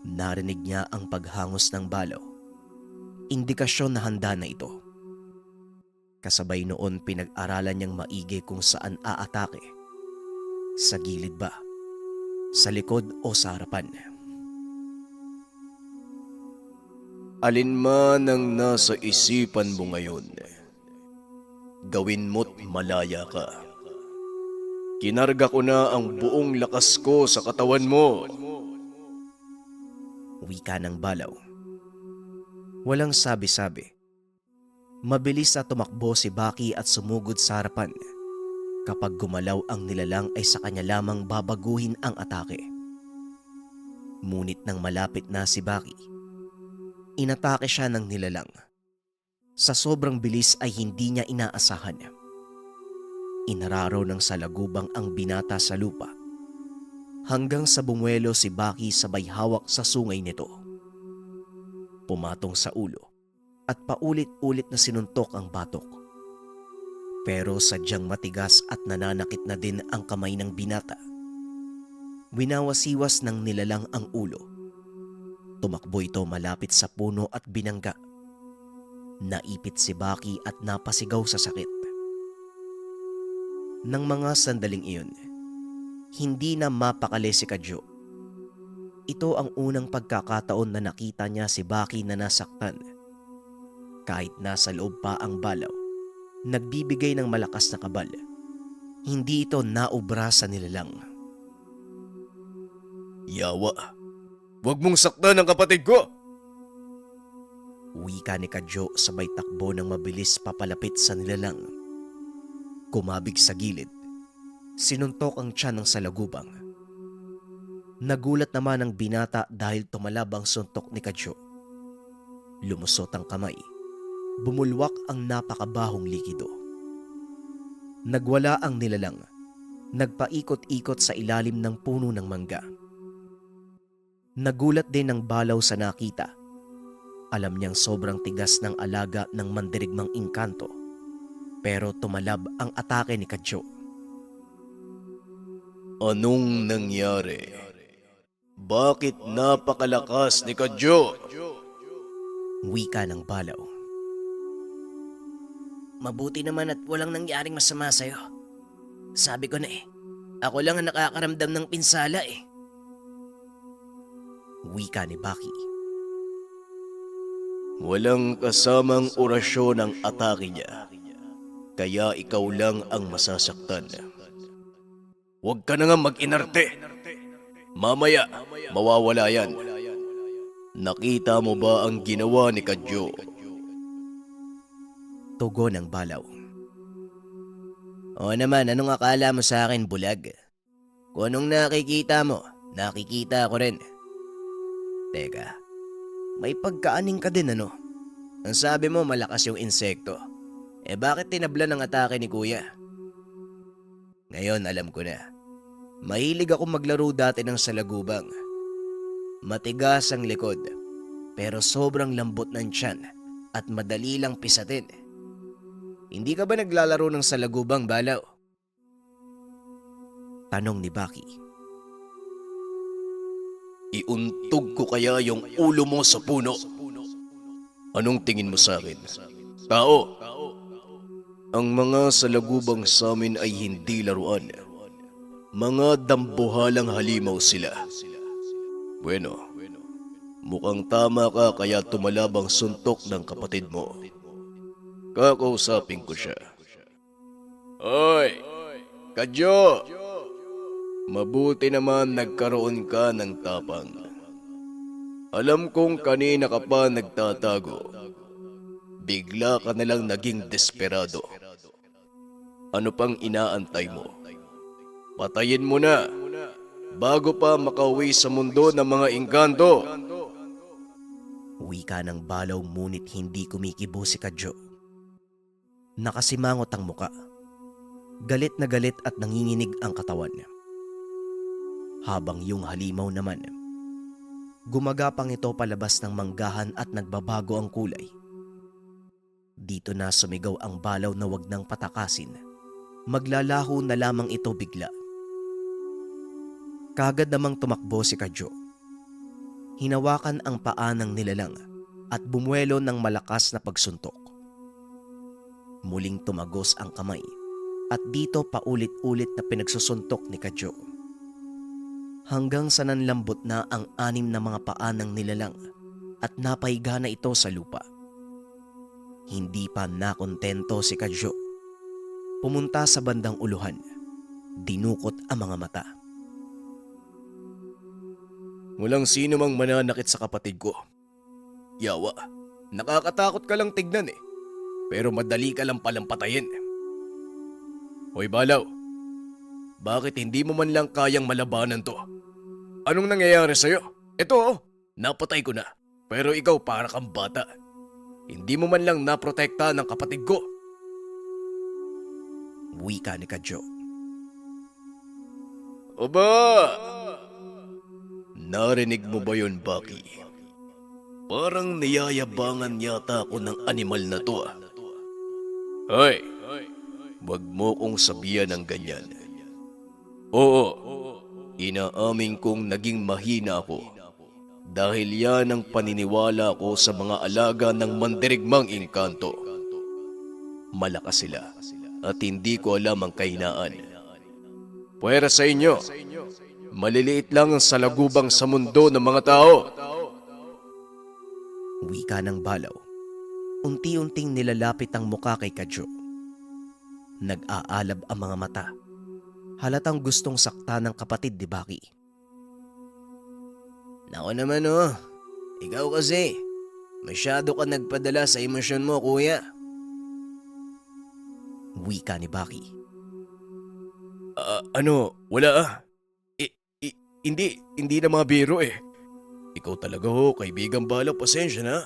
Narinig niya ang paghangos ng Balaw. Indikasyon na handa na ito. Kasabay noon pinag-aralan niyang maigi kung saan aatake. Sa gilid ba? Sa likod o sa harapan? Alin man ang nasa isipan mo ngayon, gawin mo't malaya ka. Kinarga ko na ang buong lakas ko sa katawan mo. Wika ng Balaw. Walang sabi-sabi. Mabilis na tumakbo si Baki at sumugod sa harapan. Kapag gumalaw ang nilalang ay sa kanya lamang babaguhin ang atake. Ngunit nang malapit na si Baki, inatake siya ng nilalang. Sa sobrang bilis ay hindi niya inaasahan. Inararo ng salagubang ang binata sa lupa. Hanggang sa bumuelo si Baki sabay hawak sa sungay nito. Pumatong sa ulo at paulit-ulit na sinuntok ang batok. Pero sadyang matigas at nananakit na din ang kamay ng binata. Winawasiwas ng nilalang ang ulo. Tumakbo ito malapit sa puno at binangga. Naipit si Baki at napasigaw sa sakit. Nang mga sandaling iyon, hindi na mapakali si Kadyo. Ito ang unang pagkakataon na nakita niya si Baki na nasaktan. Kahit nasa loob pa ang Balaw, nagbibigay ng malakas na kabal. Hindi ito naubra sa nilalang. Yawa, huwag mong saktan ang kapatid ko! Wika ni Kadyo sabay takbo ng mabilis papalapit sa nilalang. Kumabig sa gilid. Sinuntok ang tiyan ng salagubang. Nagulat naman ang binata dahil tumalab ang suntok ni Kadyo. Lumusot ang kamay. Bumulwak ang napakabahong likido. Nagwala ang nilalang. Nagpaikot-ikot sa ilalim ng puno ng mangga. Nagulat din ng Balaw sa nakita. Alam niyang sobrang tigas ng alaga ng mandirigmang engkanto. Pero tumalab ang atake ni Kadyo. Anong nangyari? Bakit napakalakas ni Kadyo? Wika ng Balaw. Mabuti naman at walang nangyaring masama sa'yo. Sabi ko na ako lang ang nakakaramdam ng pinsala Wika ni Baki. Walang kasamang orasyon ang atake niya. Kaya ikaw lang ang masasaktan. Huwag ka na nga mag-inarte. Mamaya, mawawala yan. Nakita mo ba ang ginawa ni Kadyo? Tugon ng Balaw. Oo naman, anong akala mo sa akin, bulag? Kung anong nakikita mo, nakikita ko rin. Teka, may pagkaaning ka din ano? Ang sabi mo malakas yung insekto. Bakit tinabla ng atake ni kuya? Ngayon alam ko na. Mahilig ako maglaro dati ng salagubang. Matigas ang likod, pero sobrang lambot ng tiyan at madali lang pisatin. Hindi ka ba naglalaro ng salagubang, Balaw? Tanong ni Baki. Iuntog ko kaya yung ulo mo sa puno? Anong tingin mo sa akin? Tao! Ang mga salagubang sa amin ay hindi laruan. Mga dambuhalang halimaw sila. Bueno, mukhang tama ka kaya tumalab ang suntok ng kapatid mo. Kakausapin ko siya. Hoy! Kadyo! Mabuti naman nagkaroon ka ng tapang. Alam kong kanina ka pa nagtatago. Bigla ka nalang naging desperado. Ano pang inaantay mo? Patayin mo na bago pa makauwi sa mundo ng mga engkanto. Wika ng Balaw ngunit hindi kumikibo si Kadyo. Nakasimangot ang muka. Galit na galit at nanginginig ang katawan. Habang yung halimaw naman, gumagapang ito palabas ng manggahan at nagbabago ang kulay. Dito na sumigaw ang balaw na wag nang patakasin. Maglalaho na lamang ito bigla. Kagad namang tumakbo si Kadyo. Hinawakan ang paa ng nilalang at bumuelo ng malakas na pagsuntok. Muling tumagos ang kamay at dito paulit-ulit na pinagsusuntok ni Kadyo. Hanggang sa nanlambot na ang 6 na mga paa ng nilalang at napahiga na ito sa lupa. Hindi pa nakontento si Kadyo. Pumunta sa bandang uluhan. Dinukot ang mga mata. Walang sino mang mananakit sa kapatid ko. Yawa, nakakatakot ka lang tignan eh. Pero madali ka lang palang patayin. Hoy Balaw, bakit hindi mo man lang kayang malabanan to? Anong nangyayari sa'yo? Ito napatay ko na. Pero ikaw para kang bata. Hindi mo man lang naprotekta ng kapatid ko. Wika ni Kadyo. Aba! Narinig mo ba yun, Baki? Parang niyayabangan yata ako ng animal na to ah. Hoy! Wag mo kong sabihan ng ganyan. Oo, inaamin kong naging mahina ako. Dahil yan ang paniniwala ko sa mga alaga ng mandirigmang engkanto. Malakas sila at hindi ko alam ang kahinaan. Puwera sa inyo, maliliit lang ang salagubang sa mundo ng mga tao. Wika ng Balaw. Unti-unting nilalapit ang muka kay Kadyo. Nag-aalab ang mga mata. Halatang gustong sakta ng kapatid ni Baki. Nako naman ikaw kasi, masyado ka nagpadala sa emosyon mo kuya. Wika ni Baki. Wala. Hindi na mga biro eh. Ikaw talaga kaibigang Balaw, pasensya na.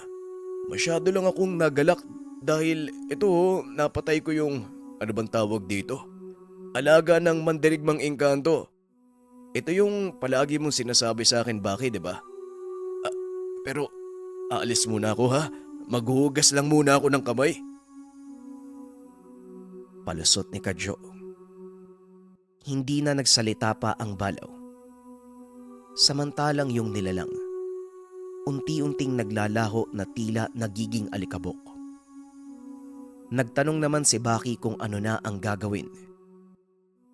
Masyado lang akong nagalak dahil napatay ko yung, ano bang tawag dito? Alaga ng mandirigmang engkanto. Ito yung palagi mong sinasabi sa akin, Baki, di ba? Pero aalis muna ako ha. Maghuhugas lang muna ako ng kamay. Palusot ni Kadyo. Hindi na nagsalita pa ang Balaw. Samantalang yung nilalang, unti-unting naglalaho na tila nagiging alikabok. Nagtanong naman si Baki kung ano na ang gagawin.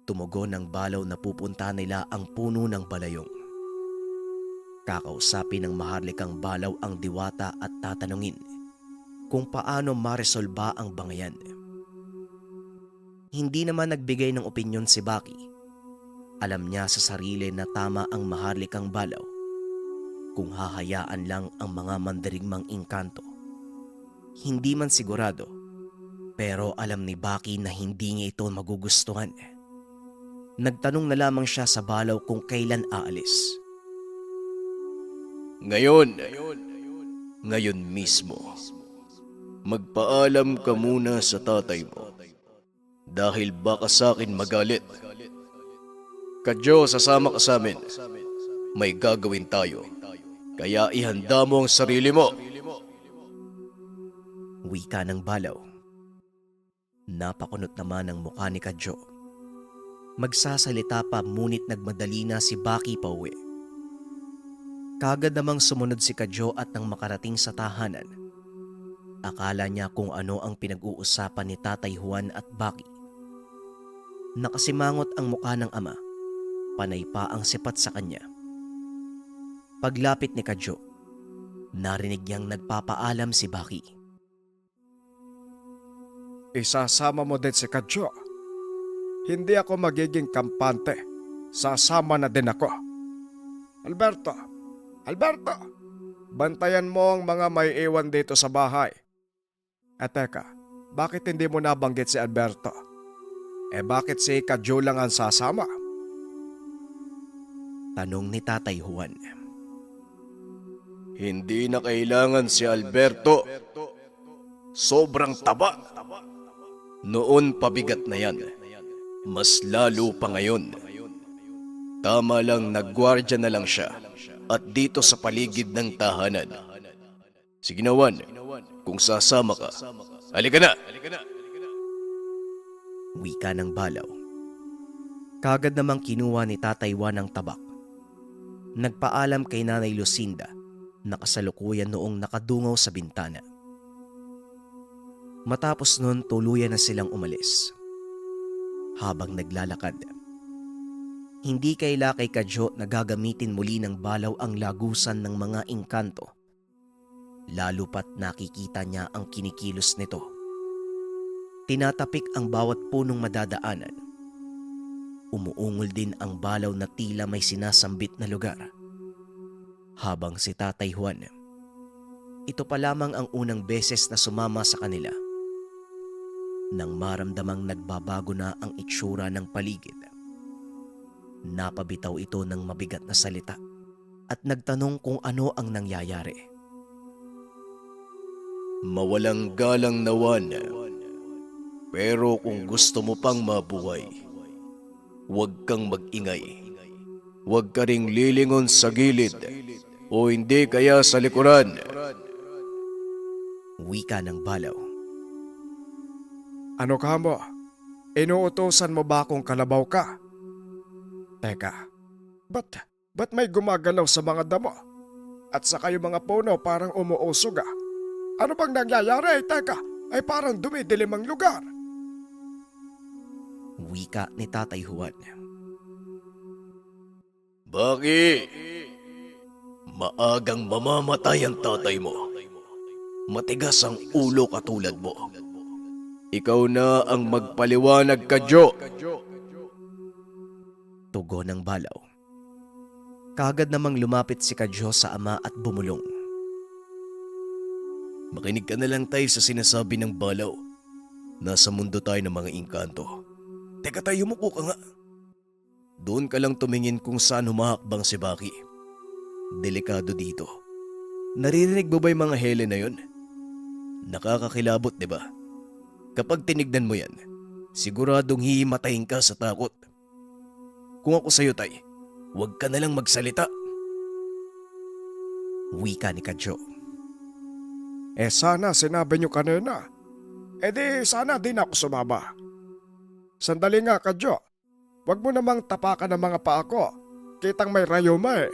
Tumugon ng Balaw na pupunta nila ang puno ng balayong. Kakausapin ng maharlikang Balaw ang diwata at tatanungin kung paano maresolba ang bangayan. Hindi naman nagbigay ng opinyon si Baki. Alam niya sa sarili na tama ang maharlikang Balaw kung hahayaan lang ang mga mandirigmang engkanto. Hindi man sigurado, pero alam ni Baki na hindi niya ito magugustuhan. Nagtanong na lamang siya sa Balaw kung kailan aalis. Ngayon mismo. Magpaalam ka muna sa tatay mo. Dahil baka sa akin magalit. Kadyo, sasama ka sa amin. May gagawin tayo. Kaya ihanda mo ang sarili mo. Wika ng Balaw. Napakunot naman ang mukha ni Kadyo. Magsasalita pa ngunit nagmadali na si Baki pauwi. Kagad namang sumunod si Kadyo at nang makarating sa tahanan, akala niya kung ano ang pinag-uusapan ni Tatay Juan at Baki. Nakasimangot ang mukha ng ama, panay pa ang sipat sa kanya. Paglapit ni Kadyo, narinig niyang nagpapaalam si Baki. Isasama mo din si Kadyo. Hindi ako magiging kampante. Sasama na din ako. Alberto! Bantayan mo ang mga may iwan dito sa bahay. Teka, bakit hindi mo nabanggit si Alberto? Bakit si Kadyo lang ang sasama? Tanong ni Tatay Juan. Hindi na kailangan si Alberto. Sobrang taba. Noon pabigat na yan. Mas lalo pa ngayon. Tama lang nagwardya na lang siya at dito sa paligid ng tahanan. Sige na, Juan, kung sasama ka, halika na! Wika ng Balaw. Kagad namang kinuha ni Tatay Juan ang tabak. Nagpaalam kay Nanay Lucinda na kasalukuyan noong nakadungaw sa bintana. Matapos nun tuluyan na silang umalis. Habang naglalakad, hindi kaila kay Kadyo na gagamitin muli ng Balaw ang lagusan ng mga engkanto. Lalo pat nakikita niya ang kinikilos nito. Tinatapik ang bawat punong madadaanan. Umuungol din ang Balaw na tila may sinasambit na lugar. Habang si Tatay Juan, ito pa lamang ang unang beses na sumama sa kanila. Nang maramdamang nagbabago na ang itsura ng paligid, napabitaw ito ng mabigat na salita at nagtanong kung ano ang nangyayari. Mawalang galang na, Juan. Pero kung gusto mo pang mabuhay, huwag kang mag-ingay. Huwag ka ring lilingon sa gilid o hindi kaya sa likuran. Wika ng Balaw. Ano ka mo? Inuutosan mo ba akong kalabaw ka? Teka, ba't may gumagalaw sa mga damo? At saka yung mga puno parang umuusog ah. Ano bang nangyayari? Teka, ay parang dumidilim ang lugar. Wika ni Tatay Juan. Bakit? Maagang mamamatay ang tatay mo. Matigas ang ulo katulad mo. Ikaw na ang magpaliwanag, Kadyo. Tugon ng Balaw. Kagad namang lumapit si Kadyo sa ama at bumulong. Makinig ka na lang tayo sa sinasabi ng Balaw. Nasa mundo tayo ng mga engkanto. Teka tayo, umupo ka nga. Doon ka lang tumingin kung saan humahakbang si Baki. Delikado dito. Naririnig mo ba yung mga hele na yun? Nakakakilabot, di ba? Kapag tinignan mo yan, siguradong hihimatayin ka sa takot. Kung ako sa'yo, Tay, huwag ka na lang magsalita. Wika ni Kadyo. Sana sinabi nyo kanina. Di sana din ako sumama. Sandali nga, Kadyo. Huwag mo namang tapakan ng mga paa ko. Kitang may rayuma eh.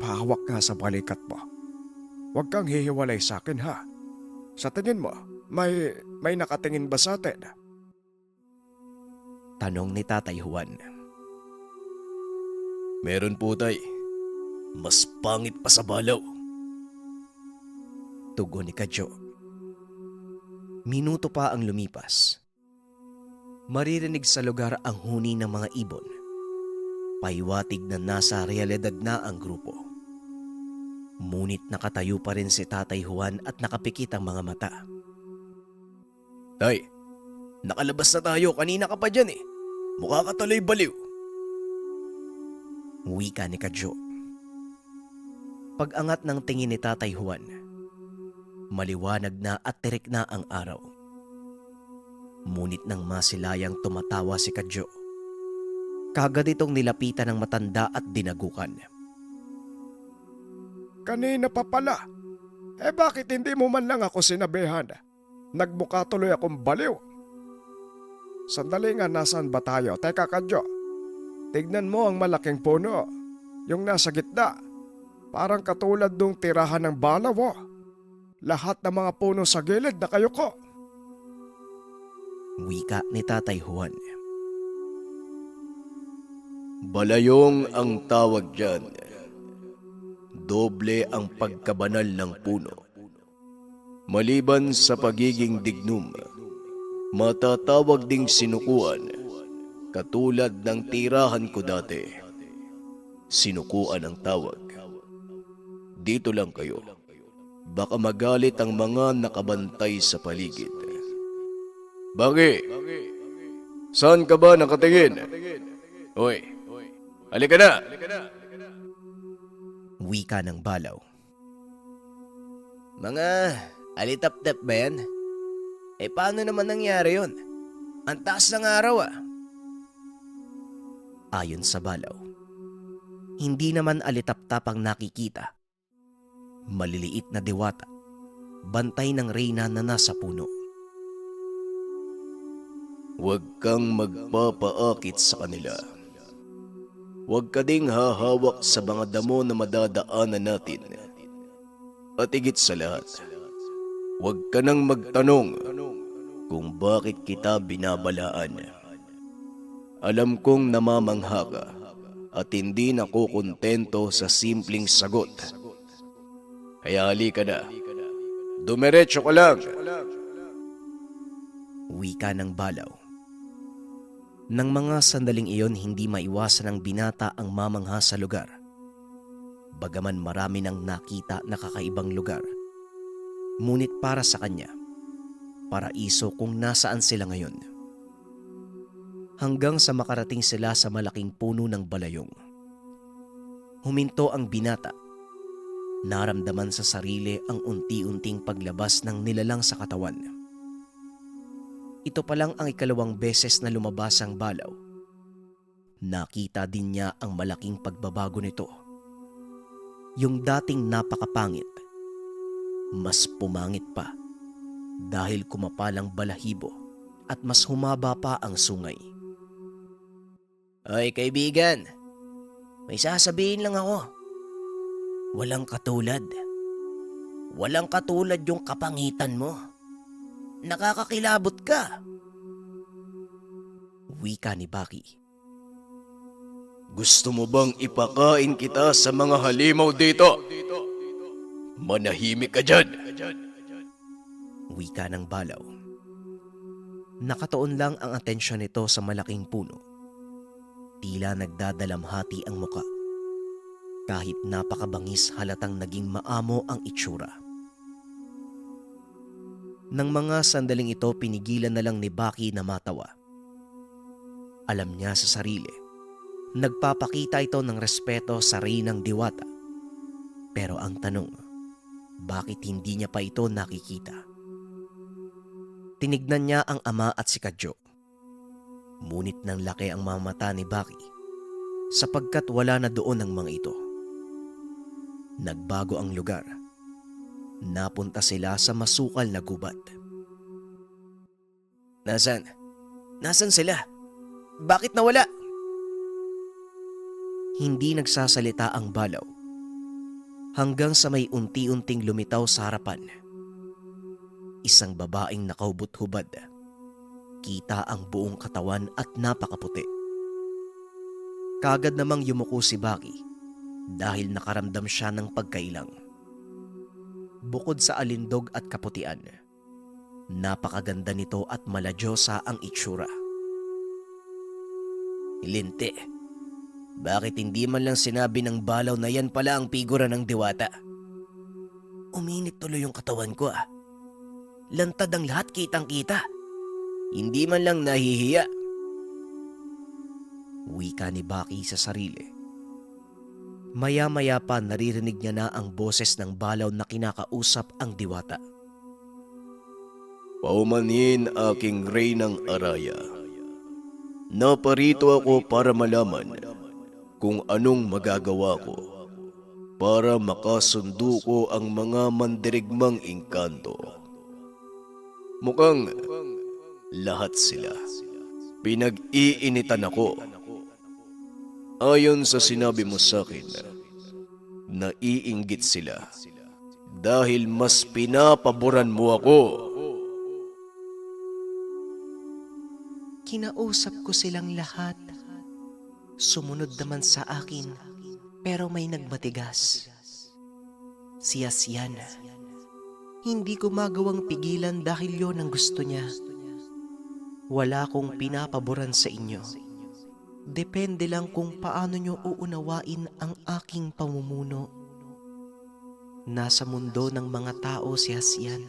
Pahawak nga sa balikat mo. Huwag kang hihiwalay sa akin ha. Sa tingin mo, may nakatingin ba sa atin? Tanong ni Tatay Juan. Meron po, Tay. Mas pangit pa sa Balaw. Tugon ni Kadyo. Minuto pa ang lumipas. Maririnig sa lugar ang huni ng mga ibon. Paiwatig na nasa realidad na ang grupo. Ngunit nakatayo pa rin si Tatay Juan at nakapikit ang mga mata. Tay, nakalabas na tayo. Kanina ka pa dyan eh. Mukha ka tuloy baliw. Wika ni Kadyo. Pag-angat ng tingin ni Tatay Juan, maliwanag na at tirik na ang araw. Ngunit nang masilayang tumatawa si Kadyo, kagad itong nilapitan ng matanda at dinagukan. Kanina pa pala. Bakit hindi mo man lang ako sinabihan? Nagmukha tuloy akong baliw. Sandali nga, nasaan ba tayo? Teka, Kadyo. Tignan mo ang malaking puno. Yung nasa gitna. Parang katulad nung tirahan ng Balaw. Oh. Lahat ng mga puno sa gilid na kayo ko. Wika ni Tatay Juan. Balayong ang tawag dyan. Doble ang pagkabanal ng puno. Maliban sa pagiging dignum, matatawag ding sinukuan, katulad ng tirahan ko dati. Sinukuan ang tawag. Dito lang kayo. Baka magalit ang mga nakabantay sa paligid. Baki, saan ka ba nakatingin? Hoy, halika na! Wika ng Balaw. Mga alitap-tap ba yan? Paano naman nangyari yon? Ang taas ng araw ah. Ayon sa Balaw, hindi naman alitaptap ang nakikita. Maliliit na diwata, bantay ng reyna na nasa puno. Huwag kang magpapaakit sa kanila. Huwag ka ding hahawak sa mga damo na madadaanan natin. At higit sa lahat, huwag ka nang magtanong kung bakit kita binabalaan. Alam kong namamangha ka at hindi nakukontento sa simpleng sagot. Kaya halika na. Dumiretso ka lang. Wika ng Balaw. Nang mga sandaling iyon, hindi maiwasan ng binata ang mamangha sa lugar. Bagaman marami nang nakita na kakaibang lugar, ngunit para sa kanya, paraiso kung nasaan sila ngayon. Hanggang sa makarating sila sa malaking puno ng balayong. Huminto ang binata. Naramdaman sa sarili ang unti-unting paglabas ng nilalang sa katawan. Ito pa lang ang ikalawang beses na lumabas ang Balaw. Nakita din niya ang malaking pagbabago nito. Yung dating napakapangit, mas pumangit pa dahil kumapalang balahibo at mas humaba pa ang sungay. Ay kaibigan, may sasabihin lang ako. Walang katulad. Walang katulad yung kapangitan mo. Nakakakilabot ka. Wika ni Baki. Gusto mo bang ipakain kita sa mga halimaw dito? Manahimik ka dyan. Wika ng Balaw. Nakatuon lang ang atensyon nito sa malaking puno. Tila nagdadalamhati ang muka. Kahit napakabangis, halatang naging maamo ang itsura. Nang mga sandaling ito, pinigilan na lang ni Baki na matawa. Alam niya sa sarili, nagpapakita ito ng respeto sa reynang diwata. Pero ang tanong, bakit hindi niya pa ito nakikita? Tinignan niya ang ama at si Kadyo. Ngunit nang laki ang mga mata ni Baki sapagkat wala na doon ang mga ito. Nagbago ang lugar. Napunta sila sa masukal na gubat. Nasaan? Nasaan sila? Bakit nawala? Hindi nagsasalita ang Balaw. Hanggang sa may unti-unting lumitaw sa harapan. Isang babaeng nakaubot-hubad. Kita ang buong katawan at napakaputi. Kagad namang yumuko si Baki dahil nakaramdam siya ng pagkailang. Bukod sa alindog at kaputian, napakaganda nito at maladyosa ang itsura. Linti, bakit hindi man lang sinabi ng Balaw na yan pala ang figura ng diwata? Uminit tuloy yung katawan ko ah. Lantad ang lahat, kitang-kita. Hindi man lang nahihiya. Wika ni Baki sa sarili. Maya-maya pa naririnig niya na ang boses ng Balaw na kinakausap ang diwata. Paumanhin aking reynang Araya. Naparito ako para malaman kung anong magagawa ko para makasundo ko ang mga mandirigmang engkanto. Mukhang lahat sila pinag-iinitan ako. Ayon sa sinabi mo sa akin, naiinggit sila dahil mas pinapaboran mo ako. Kinausap ko silang lahat. Sumunod naman sa akin, pero may nagmatigas. Si Asyan. Hindi ko magawang pigilan dahil yon ang gusto niya. Wala akong pinapaboran sa inyo. Depende lang kung paano nyo uunawain ang aking pamumuno. Nasa mundo ng mga tao si Asyan.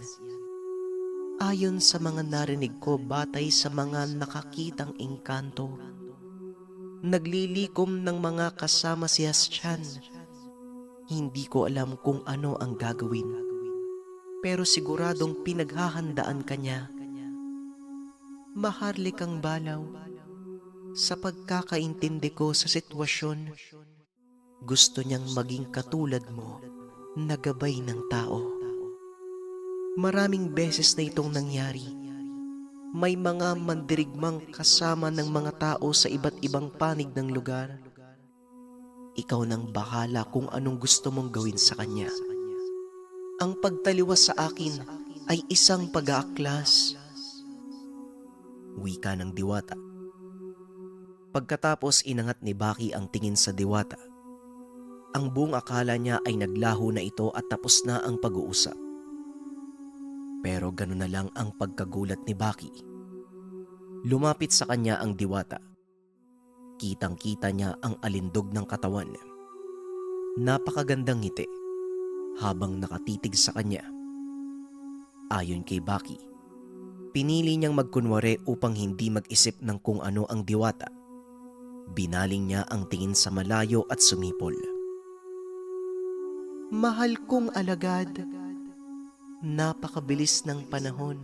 Ayon sa mga narinig ko batay sa mga nakakitang engkanto, naglilikom ng mga kasama si Asyan. Hindi ko alam kung ano ang gagawin, pero siguradong pinaghahandaan kanya Maharlikang Balaw, sa pagkakaintindi ko sa sitwasyon, gusto niyang maging katulad mo na gabay ng tao. Maraming beses na itong nangyari. May mga mandirigmang kasama ng mga tao sa iba't ibang panig ng lugar. Ikaw nang bahala kung anong gusto mong gawin sa kanya. Ang pagtaliwas sa akin ay isang pag-aaklas. Wika ng Diwata. Pagkatapos inangat ni Baki ang tingin sa Diwata. Ang buong akala niya ay naglaho na ito at tapos na ang pag-uusap. Pero gano'n na lang ang pagkagulat ni Baki. Lumapit sa kanya ang Diwata. Kitang-kita niya ang alindog ng katawan. Napakagandang ngiti habang nakatitig sa kanya. Ayon kay Baki, pinili niyang magkunwari upang hindi mag-isip ng kung ano ang Diwata. Binaling niya ang tingin sa malayo at sumipol. Mahal kong alagad, napakabilis ng panahon.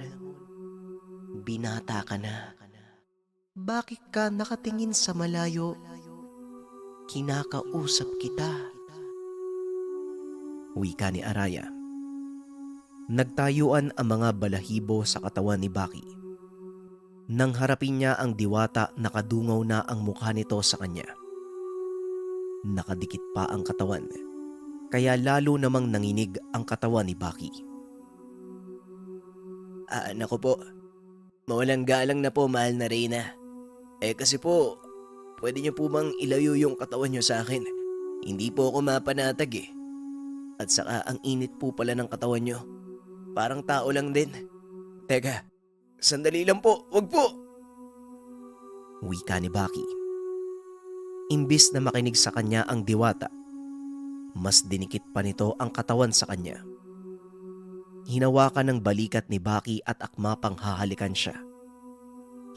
Binata ka na. Bakit ka nakatingin sa malayo? Kinakausap kita. Wika ni Araya. Nagtayuan ang mga balahibo sa katawan ni Baki. Nang harapin niya ang Diwata, nakadungaw na ang mukha nito sa kanya. Nakadikit pa ang katawan, kaya lalo namang nanginig ang katawan ni Baki. Naku po, mawalang galang na po, mahal na Reyna. Kasi po, pwede niyo po bang ilayo yung katawan niyo sa akin? Hindi po ako mapanatag eh. At saka ang init po pala ng katawan niyo. Parang tao lang din. Teka, sandali lang po, wag po! Wika ni Baki. Imbis na makinig sa kanya ang Diwata, mas dinikit pa nito ang katawan sa kanya. Hinawakan ng balikat ni Baki at akma pang hahalikan siya.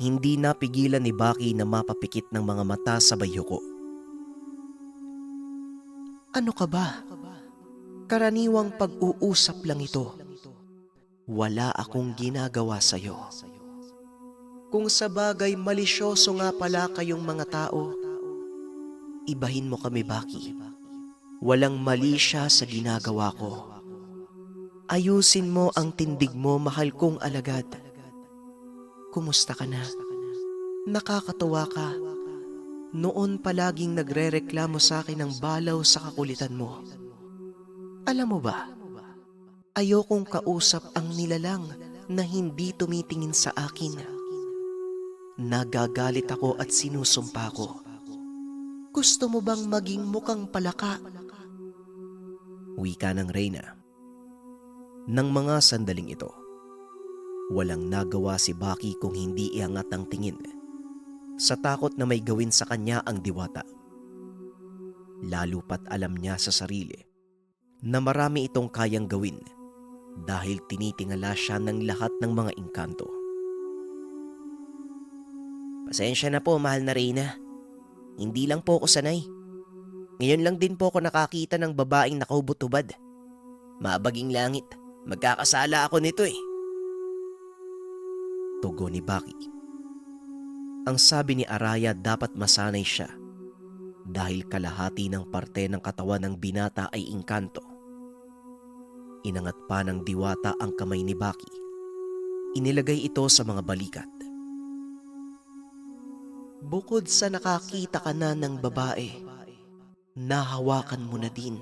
Hindi napigilan ni Baki na mapapikit ng mga mata sa bayuko. Ano ka ba? Karaniwang pag-uusap lang ito. Wala akong ginagawa sa'yo. Kung sa bagay malisyoso nga pala kayong mga tao, ibahin mo kami, Baki. Walang mali siya sa ginagawa ko. Ayusin mo ang tindig mo, mahal kong alagad. Kumusta ka na? Nakakatuwa ka. Noon palaging nagrereklamo sa akin ng balaw sa kakulitan mo. Alam mo ba, ayokong kausap ang nilalang na hindi tumitingin sa akin. Nagagalit ako at sinusumpa ko. Gusto mo bang maging mukhang palaka? Wika ng Reyna. Nang mga sandaling ito, walang nagawa si Baki kung hindi iangat ang tingin sa takot na may gawin sa kanya ang Diwata. Lalo pat alam niya sa sarili na marami itong kayang gawin dahil tinitingala siya ng lahat ng mga engkanto. Pasensya na po, mahal na Reyna. Hindi lang po ako sanay. Ngayon lang din po ako nakakita ng babaeng nakaubot-ubad. Mabaging langit. Magkakasala ako nito eh. Tugon ni Baki. Ang sabi ni Araya, dapat masanay siya dahil kalahati ng parte ng katawan ng binata ay engkanto. Inangat pa ng Diwata ang kamay ni Baki. Inilagay ito sa mga balikat. Bukod sa nakakita ka na ng babae, nahawakan mo na din.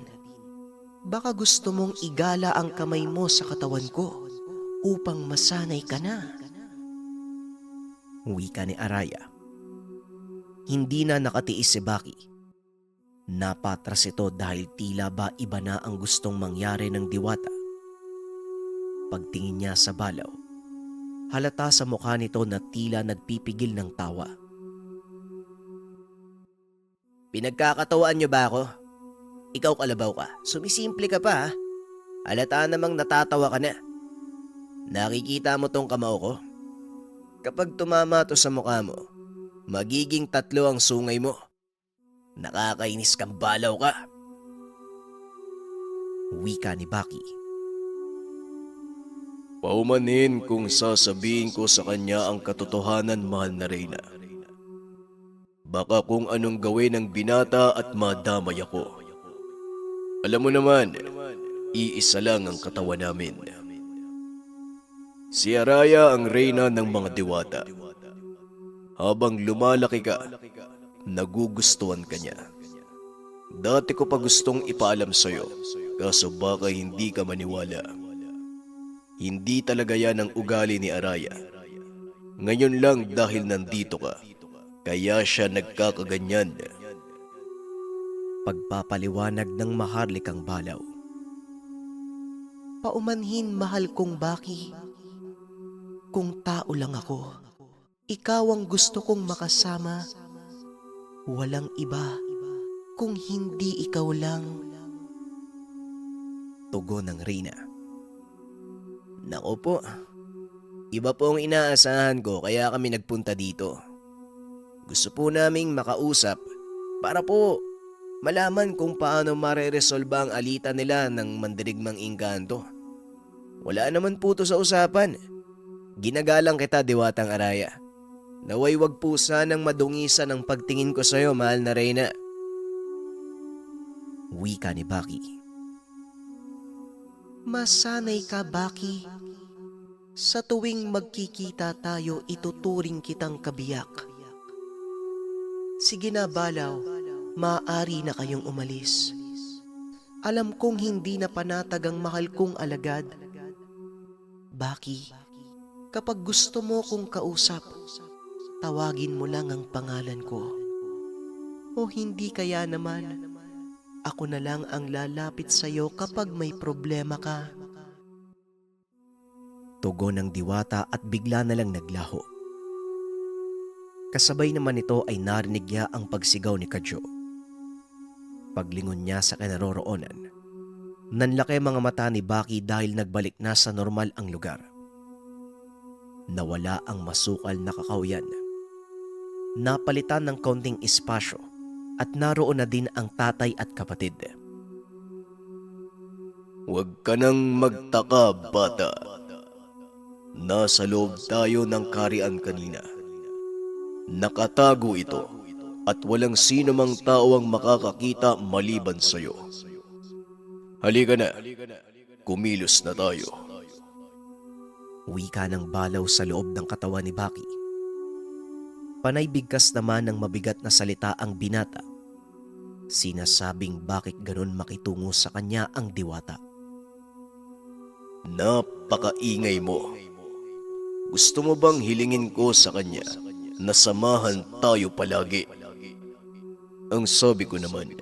Baka gusto mong igala ang kamay mo sa katawan ko upang masanay ka na. Wika ni Araya. Hindi na nakatiis si Baki. Napatras ito dahil tila ba iba na ang gustong mangyari ng Diwata. Pagtingin niya sa balaw, halata sa mukha nito na tila nagpipigil ng tawa. Pinagkakatawaan niyo ba ako? Ikaw kalabaw ka. Sumisimple ka pa ha. Halata namang natatawa ka na. Nakikita mo tong kamao ko? Kapag tumama to sa mukha mo, magiging 3 ang sungay mo. Nakakainis kang balaw ka. Wika ni Baki. Paumanhin kung sasabihin ko sa kanya ang katotohanan, mahal na Reyna. Baka kung anong gawin ng binata at madamay ako. Alam mo naman, iisa lang ang katawan namin. Si Araya ang reyna ng mga diwata. Habang lumalaki ka, nagugustuhan ka niya. Dati ko pa gustong ipaalam sa'yo, kaso baka hindi ka maniwala. Hindi talaga yan ang ugali ni Araya. Ngayon lang dahil nandito ka, kaya siya nagkakaganyan. Pagpapaliwanag ng maharlikang balaw. Paumanhin, mahal kong Baki. Kung tao lang ako, ikaw ang gusto kong makasama. Walang iba kung hindi ikaw lang. Tugon ng Reyna. Naku po, iba po ang inaasahan ko kaya kami nagpunta dito. Gusto po naming makausap para po malaman kung paano mareresolba ang alitan nila ng mandirigmang engkanto. Wala naman po to sa usapan. Ginagalang kita, Diwatang Araya. Naway wag po sanang madungisan ang pagtingin ko sa'yo, mahal na Reyna. Wika ni Baki. Masanay ka, Baki. Sa tuwing magkikita tayo, ituturing kitang kabiyak. Sige na, Balaw. Maaari na kayong umalis. Alam kong hindi na panatag ang mahal kong alagad. Baki, kapag gusto mo kong kausap, tawagin mo lang ang pangalan ko. O hindi kaya naman, ako na lang ang lalapit sa'yo kapag may problema ka. Tugon ng diwata at bigla na lang naglaho. Kasabay naman nito ay narinig niya ang pagsigaw ni Kadyo. Paglingon niya sa kinaroroonan, nanlaki mga mata ni Baki dahil nagbalik na sa normal ang lugar. Nawala ang masukal na kakawyan. Napalitan ng kaunting espasyo at naroon na din ang tatay at kapatid. Huwag ka nang magtaka, bata. Nasa loob tayo ng karian kanina. Nakatago ito at walang sino mang tao ang makakakita maliban sa'yo. Halika na, kumilos na tayo. Wika ng balaw sa loob ng katawan ni Baki. Panay bigkas naman ng mabigat na salita ang binata. Sinasabing bakit ganun makitungo sa kanya ang diwata. Napakaingay mo. Gusto mo bang hilingin ko sa kanya na samahan tayo palagi? Ang sabi ko naman,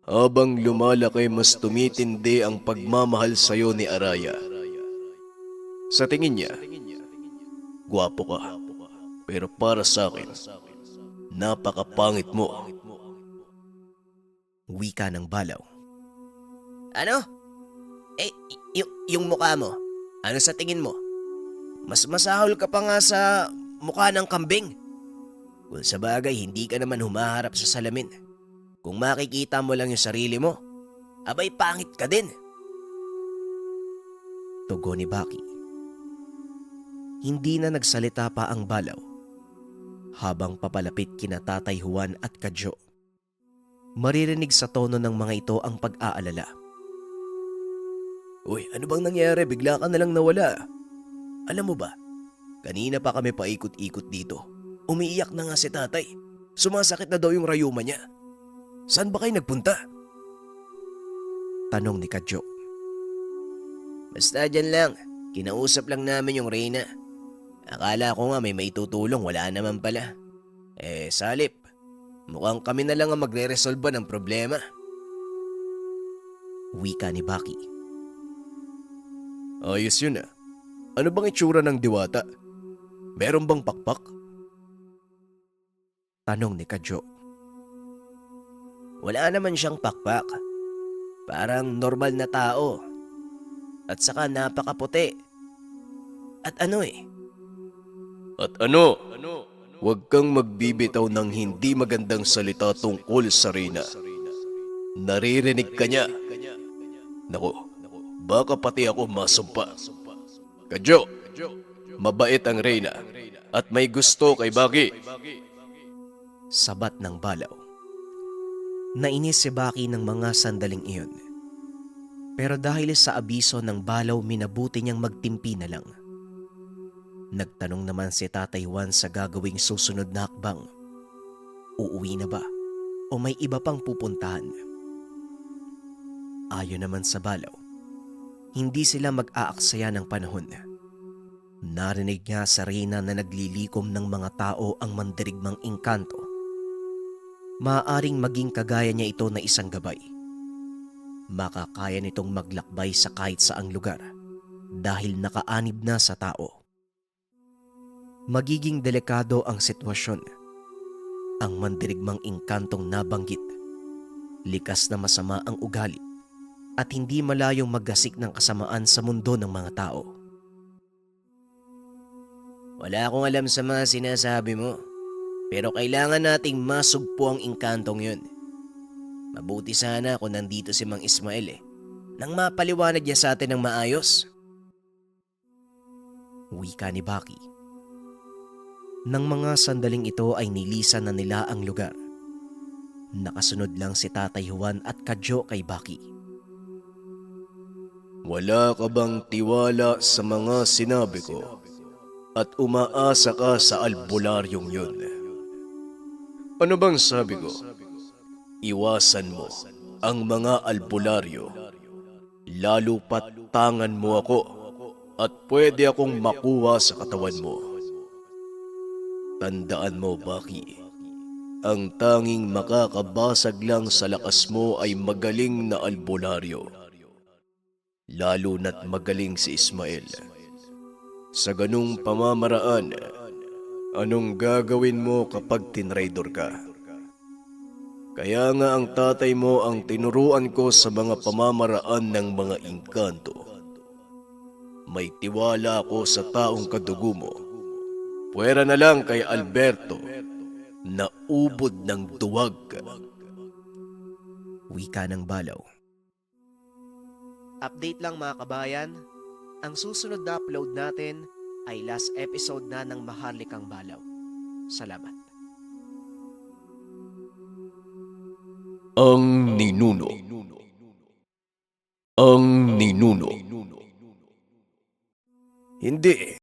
habang lumalaki mas tumitindi ang pagmamahal sa'yo ni Araya. Sa tingin niya, gwapo ka. Pero para sa akin, napakapangit mo. Wika ng balaw. Ano? Yung mukha mo, ano sa tingin mo? Mas masahol ka pa nga sa mukha ng kambing. Kung sa bagay, hindi ka naman humaharap sa salamin. Kung makikita mo lang yung sarili mo, abay pangit ka din. Tugon ni Baki. Hindi na nagsalita pa ang balaw habang papalapit kina Tatay Juan at Kadyo. Maririnig sa tono ng mga ito ang pag-aalala. Uy, ano bang nangyari? Bigla ka na lang nawala. Alam mo ba, kanina pa kami paikot-ikot dito. Umiiyak na nga si tatay. Sumasakit na daw yung rayuma niya. Saan ba kayo nagpunta? Tanong ni Kadyo. Basta dyan lang. Kinausap lang namin yung Reyna. Akala ko nga may maitutulong, wala naman pala. Salip. Mukhang kami na lang ang magre-resolba ng problema. Wika ni Baki. Ayos yun ah. Ano bang itsura ng diwata? Meron bang pakpak? Tanong ni Kadyo. Wala naman siyang pakpak. Parang normal na tao. At saka napakaputi. At ano At ano? Huwag kang magbibitaw ng hindi magandang salita tungkol sa Reyna. Naririnig ka niya. Naku, baka pati ako masumpa. Kadyo, mabait ang Reyna at may gusto kay Baki. Sabat ng Balaw. Nainis si Baki ng mga sandaling iyon. Pero dahil sa abiso ng Balaw, minabuti niyang magtimpi na lang. Nagtanong naman si Tatay Juan sa gagawing susunod na hakbang. Uuwi na ba o may iba pang pupuntahan? Ayon naman sa Balaw, hindi sila mag-aaksaya ng panahon. Narinig niya sa Reyna na naglilikom ng mga tao ang mandirigmang engkanto. Maaaring maging kagaya niya ito na isang gabay. Makakaya nitong maglakbay sa kahit saang lugar dahil nakaanib na sa tao. Magiging delikado ang sitwasyon. Ang mandirigmang engkantong nabanggit, likas na masama ang ugali at hindi malayong maggasik ng kasamaan sa mundo ng mga tao. Wala akong alam sa mga sinasabi mo, pero kailangan nating masugpo ang engkantong yun. Mabuti sana kung nandito si Mang Ismael nang mapaliwanag niya sa atin ng maayos. Wika ni Baki. Nang mga sandaling ito ay nilisan na nila ang lugar. Nakasunod lang si Tatay Juan at Kadyo kay Baki. Wala ka bang tiwala sa mga sinabi ko at umaasa ka sa albularyong yun? Ano bang sabi ko? Iwasan mo ang mga albularyo, lalo pat tangan mo ako at pwede akong makuha sa katawan mo. Tandaan mo, Baki, ang tanging makakabasag lang sa lakas mo ay magaling na albularyo. Lalo na't magaling si Ismael. Sa ganung pamamaraan, anong gagawin mo kapag tinraidor ka? Kaya nga ang tatay mo ang tinuruan ko sa mga pamamaraan ng mga engkanto. May tiwala ako sa taong kadugo mo. Puwera na lang kay Alberto na ubod ng duwag. Wika ng Balaw. Update lang mga kabayan, ang susunod na upload natin ay last episode na ng Maharlikang Balaw. Salamat. Ang ninuno. Ang ninuno. Hindi.